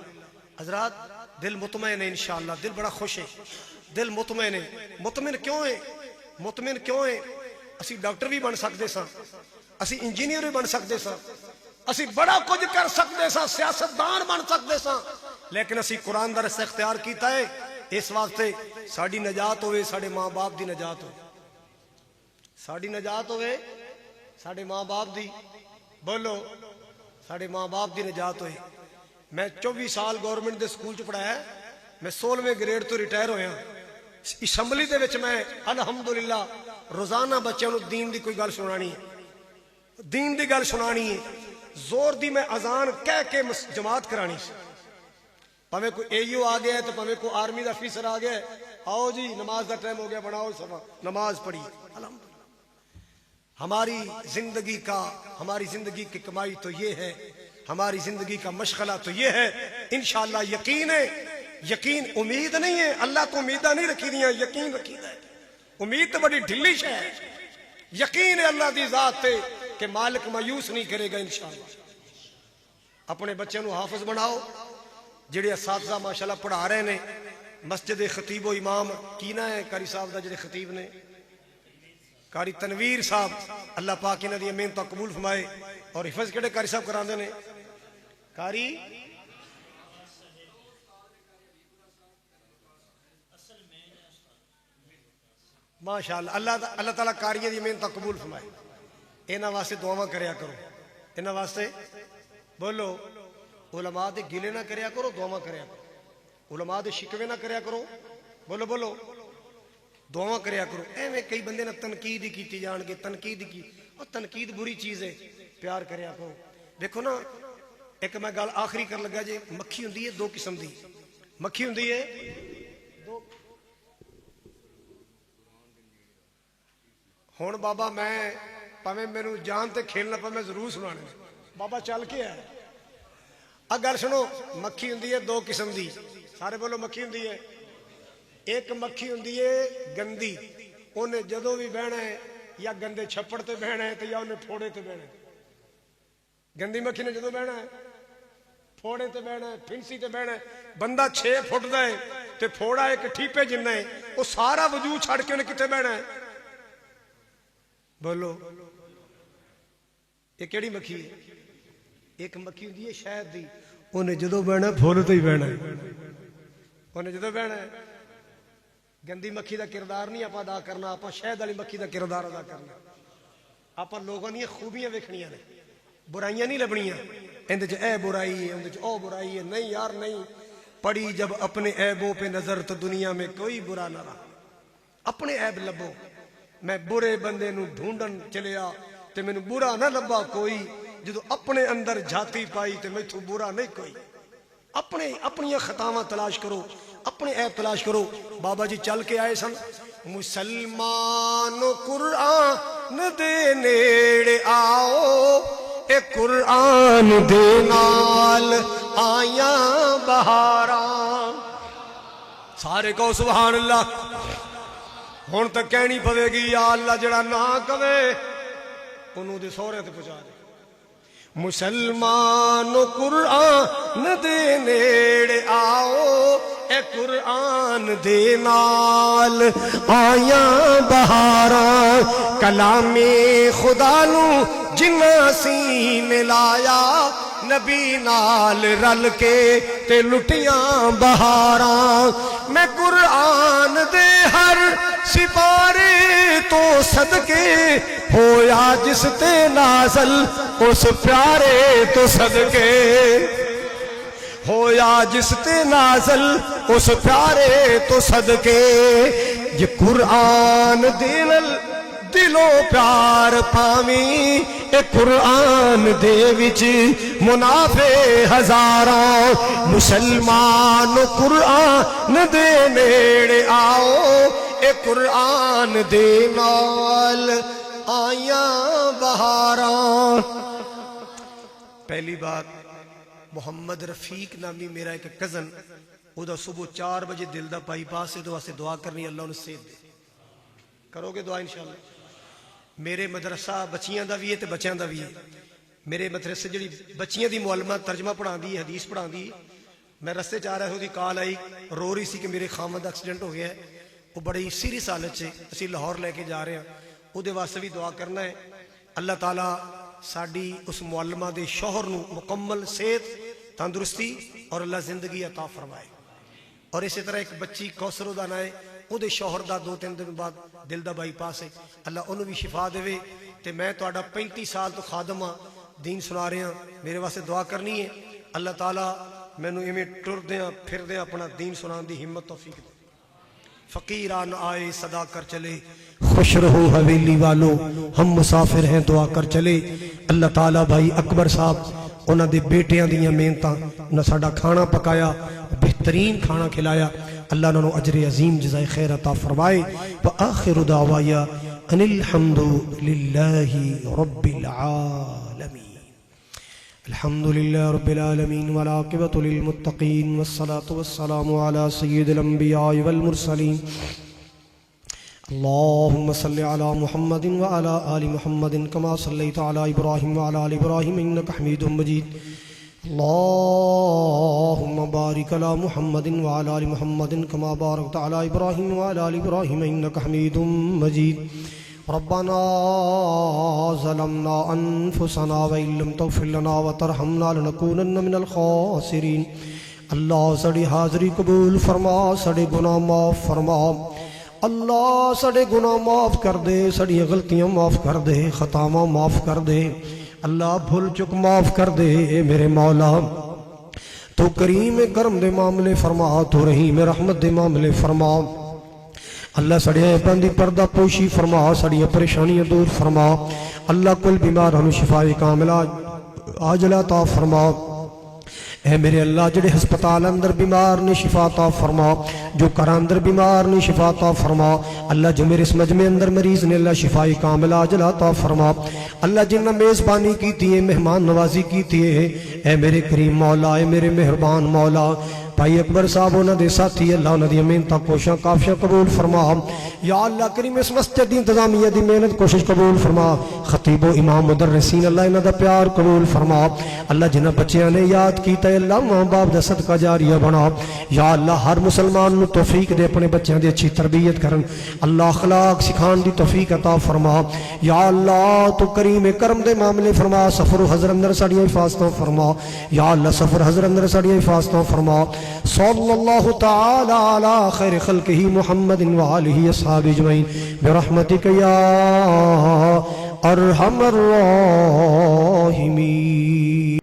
A: حضرات دل مطمئن ہے انشاءاللہ دل بڑا خوش ہے دل مطمئن ہے مطمئن کیوں ہے اسی ڈاکٹر بھی بن سکتے سن اسی انجینئر بھی بن سکتے سن اسی بڑا کچھ کر سکتے سن سیاستدان بن سکتے سن لیکن اسی قرآن دا رستہ اختیار کیتا ہے اس واسطے ساڈی نجات ہوئے ساڈے ماں باپ دی نجات ہوئے ساڈی نجات ہوئے ساڈے ماں باپ دی بولو ساڈے ماں باپ دی نجات ہوئے میں 24 سال گورنمنٹ دے سکول چ پڑھایا میں 16ویں گریڈ تو ریٹائر ہویا اسمبلی دے وچ میں الحمدللہ روزانہ بچوں نو دین دی کوئی گل سنانی ہے دین دی گل سنانی ہے زور دی میں اذان کہہ کے جماعت کرانی سی پاویں کوئی اے یو آ گیا ہے تو پاویں کوئی آرمی دا افسر آ گیا ہے آؤ جی نماز دا ٹائم ہو گیا بناؤ صفا نماز پڑھی الحمدللہ ہماری زندگی کی کمائی تو یہ ہے ہماری زندگی کا مشغلہ تو یہ ہے انشاءاللہ یقین ہے یقین امید نہیں ہے اللہ تو امیدہ نہیں رکھی دیا یقین رکھی ہے امید تو بڑی ڈھلی ہے یقین ہے اللہ دی ذات تے کہ مالک مایوس نہیں کرے گا انشاءاللہ اپنے بچے نو حافظ بناؤ جڑے اساتذہ ماشاءاللہ پڑھا رہے نے مسجد خطیب و امام کینا ہے قاری صاحب دا جڑے خطیب نے قاری تنویر صاحب اللہ پاک انہاں دی محنت قبول فرمائے اور حفظ کیڑے قاری صاحب کراندے نے قاری ماشاءاللہ اللہ تعالیٰ قاریاں دی محنت قبول فرمائے انہاں واسطے دعاواں کریا کرو انہاں واسطے بولو علماء دے گلے نہ کریا کرو دعاواں کریا کرو علماء دے شکوے نہ کریا کرو بولو دعاواں کریا کرو ایویں کئی بندے نہ تنقید ہی کیتی جان گے تنقید کی اور تنقید بری چیز ہے پیار کریا کرو دیکھو نا ایک میں گل آخری کر لگا جی مکھی ہوندی ہے دو قسم دی مکھی ہوندی ہے دو ہن بابا میں پاویں میرے جان تے کھیلنا پا میں ضرور سنانے بابا چل کے ہے اگر سنو مکھی ہوندی ہے دو قسم دی سارے بولو مکھی ہوندی ہے ایک مکھی ہوندی ہے گندی انہیں جدو بھی بہنا ہے یا گندے چھپڑ تے بہنا ہے یا انہیں پھوڑے تے بہنا ہے گندی مکھی نے جدو بہنا ہے پھوڑے تے بہنا ہے پھنسی تے بہنا ہے بندہ 6 فٹ دا ہے تے پھوڑا ایک ٹھیپے جنہ ہے وہ سارا وجود چھڑ کے انہیں کتے بہنا ہے بولو یہ کیڑی مکھی ہے ایک مکھی ہوندی ہے شہد دی انہیں جدو بہنا ہے پھول تے ہی بہنا ہے انہیں جدو بہنا ہے گندی مکھی دا کردار نہیں آپ ادا کرنا آپ شہد والی مکھی دا کردار ادا کرنا آپ لوگوں دی خوبیاں ویکھنیاں نے برائیاں نہیں لبنیاں اندے چ اے برائی ہے اندے چ او برائی ہے نہیں یار نہیں پڑی جب اپنے عیبوں پہ نظر تو دنیا میں کوئی برا نہ رہا اپنے عیب لبو میں برے بندے نو ڈھونڈن چلیا تے مینوں برا نہ لبا کوئی جدو اپنے اندر جھاتی پائی تے میتھوں برا نہیں کوئی اپنی خطاواں تلاش کرو، اپنے عیب تلاش کرو۔ بابا جی چل کے آئے سن، مسلمان قرآن دے نیڑے آؤ، اے قرآن دے نال آیاں بہاراں۔ سارے کہو سبحان اللہ۔ ہن تک کہنی پوے گی یا اللہ جڑا نہ کہے انہوں دے سورے تے پہنچا دے۔ مسلمان قرآن دے نیڑے آؤ، اے قرآن دے نال آیاں بہاراں، کلام خدا نو جنہ سینے لایا، نبی نال رل کے تے لٹیاں بہاراں۔ میں قرآن دے ہر سپارے تو صدقے، ہویا جس تے نازل اس پیارے تو صدقے، ہویا جس تے نازل اس پیارے تو صدقے۔ یہ قرآن دلو پیار پاویں، اے قرآن دے وچ منافع ہزاراں۔ مسلمان قرآن دے نیڑے آؤ، اے قرآن دے نال آیاں بہاراں۔ پہلی بات، محمد رفیق نامی میرا ایک کزن، او دا صبح 4 بجے دل دا بائی پاس سے واسطے دعا کرنی، اللہ انہیں صحت دے۔ کرو گے دعا انشاءاللہ؟ میرے مدرسہ بچیاں دا بھی ہے تے بچیاں دا بھی ہے۔ میرے مدرسے جڑی بچیاں دی معلمہ ترجمہ پڑھان دی، حدیث پڑھان دی، میں رستے جا رہا ہوں دی کال آئی، رو رہی سی کہ میرے خامد ایکسیڈنٹ ہو گیا ہے، وہ بڑی سیریس حالت سے اسی لاہور لے کے جا رہے ہیں، او دے واسطے بھی دعا کرنا ہے۔ اللہ تعالیٰ ساڈی اس معلمہ دے شوہر نو مکمل صحت تندرستی اور اللہ زندگی عطا فرمائے۔ اور اسی طرح ایک بچی کوثر دا نام ہے، او دے شوہر دا 2-3 دن بعد دل دا بائی پاس ہے، اللہ انہوں بھی شفا دے۔ تے میں تہاڈا 35 سال تو خادم ہاں، دین سنا رہے ہیں، میرے واسطے دعا کرنی ہے، اللہ تعالیٰ مینوں ایویں ٹردیاں پھردیاں اپنا دین سنان دی ہمت توفیق دے۔ فقیران آئے صدا کر چلے، خوش رہو حویلی والو، ہم مسافر ہیں دعا کر چلے۔ اللہ تعالیٰ بھائی اکبر صاحب انہاں دے بیٹیاں دیاں محنتاں، انہاں ساڈا کھانا پکایا، بہترین کھانا کھلایا، اللہ انہوں اجر عظیم جزائے خیر عطا فرمائے۔ وآخر دعوایا ان الحمد للہ رب العالمین۔ الحمد للہ رب العالمین والعاقبۃ للمتقین والصلاة والسلام علی سید الانبیاء والمرسلین۔ اللہم صل علی محمد وعلی آل محمد کما صلیت علی ابراہیم وعلی آل ابراہیم انک حمید مجید۔ اللہم بارک علی محمد وعلی آل محمد کما بارکت علی ابراہیم وعلی آل ابراہیم انک حمید مجید۔ ربنا ظلمنا انفسنا وان لم تغفر لنا وترحمنا لنکونن من الخاسرین۔ اللہ سڑی حاضری قبول فرما، سڑے گناہ معاف فرما، اللہ سڑے گناہ معاف کر دے، سڑی غلطیاں معاف کر دے، خطاواں معاف کر دے، اللہ بھول چک معاف کر دے۔ اے میرے مولا تو کریم کرم دے معاملے فرما، تو رحیم رحمت دے معاملے فرما، اللہ سڑے بندی پردہ پوشی فرما، سڑی پریشانیاں دور فرما، اللہ کل بیمار ہم شفاء کاملہ عاجلہ عطا فرما۔ اے میرے اللہ جڑے ہسپتال اندر بیمار نے شفا عطا فرما، جو گھر اندر بیمار نے شفا عطا فرما، اللہ جو میرے اس مجمع اندر مریض نے اللہ شفاء کاملہ عاجلہ عطا فرما، اللہ جنہ میزبانی کیتی ہے، مہمان نوازی کیتی ہے، اے میرے کریم مولا، اے میرے مہربان مولا، بھائی اکبر صاحب انہاں دے ساتھی اللہ انہاں دی محنتاں کوششاں کافیاں قبول فرما۔ یا اللہ کریم اس مسجد دی انتظامیہ دی محنت کوشش قبول فرما، خطیب و امام مدرسین اللہ انہاں دا پیار قبول فرما، اللہ جنہاں بچیاں نے یاد کیتا ہے اللہ ماں باپ دا صدقہ جاریہ بنا، یا اللہ ہر مسلمان نو توفیق دے اپنے بچیاں دی اچھی تربیت کرن، اللہ اخلاق سکھان دی توفیق عطا فرما، یا اللہ تو کریم کرم دے معاملے فرما، سفر و حضر اندر ساڑیاں حفاظتاں فرما، یا اللہ سفر حضر اندر ساڑیاں حفاظتاں فرما۔ صلی اللہ تعالی علی خیر خلقہ محمد وآلہ اصحاب اجمعین برحمتک یا ارحم الراحمین۔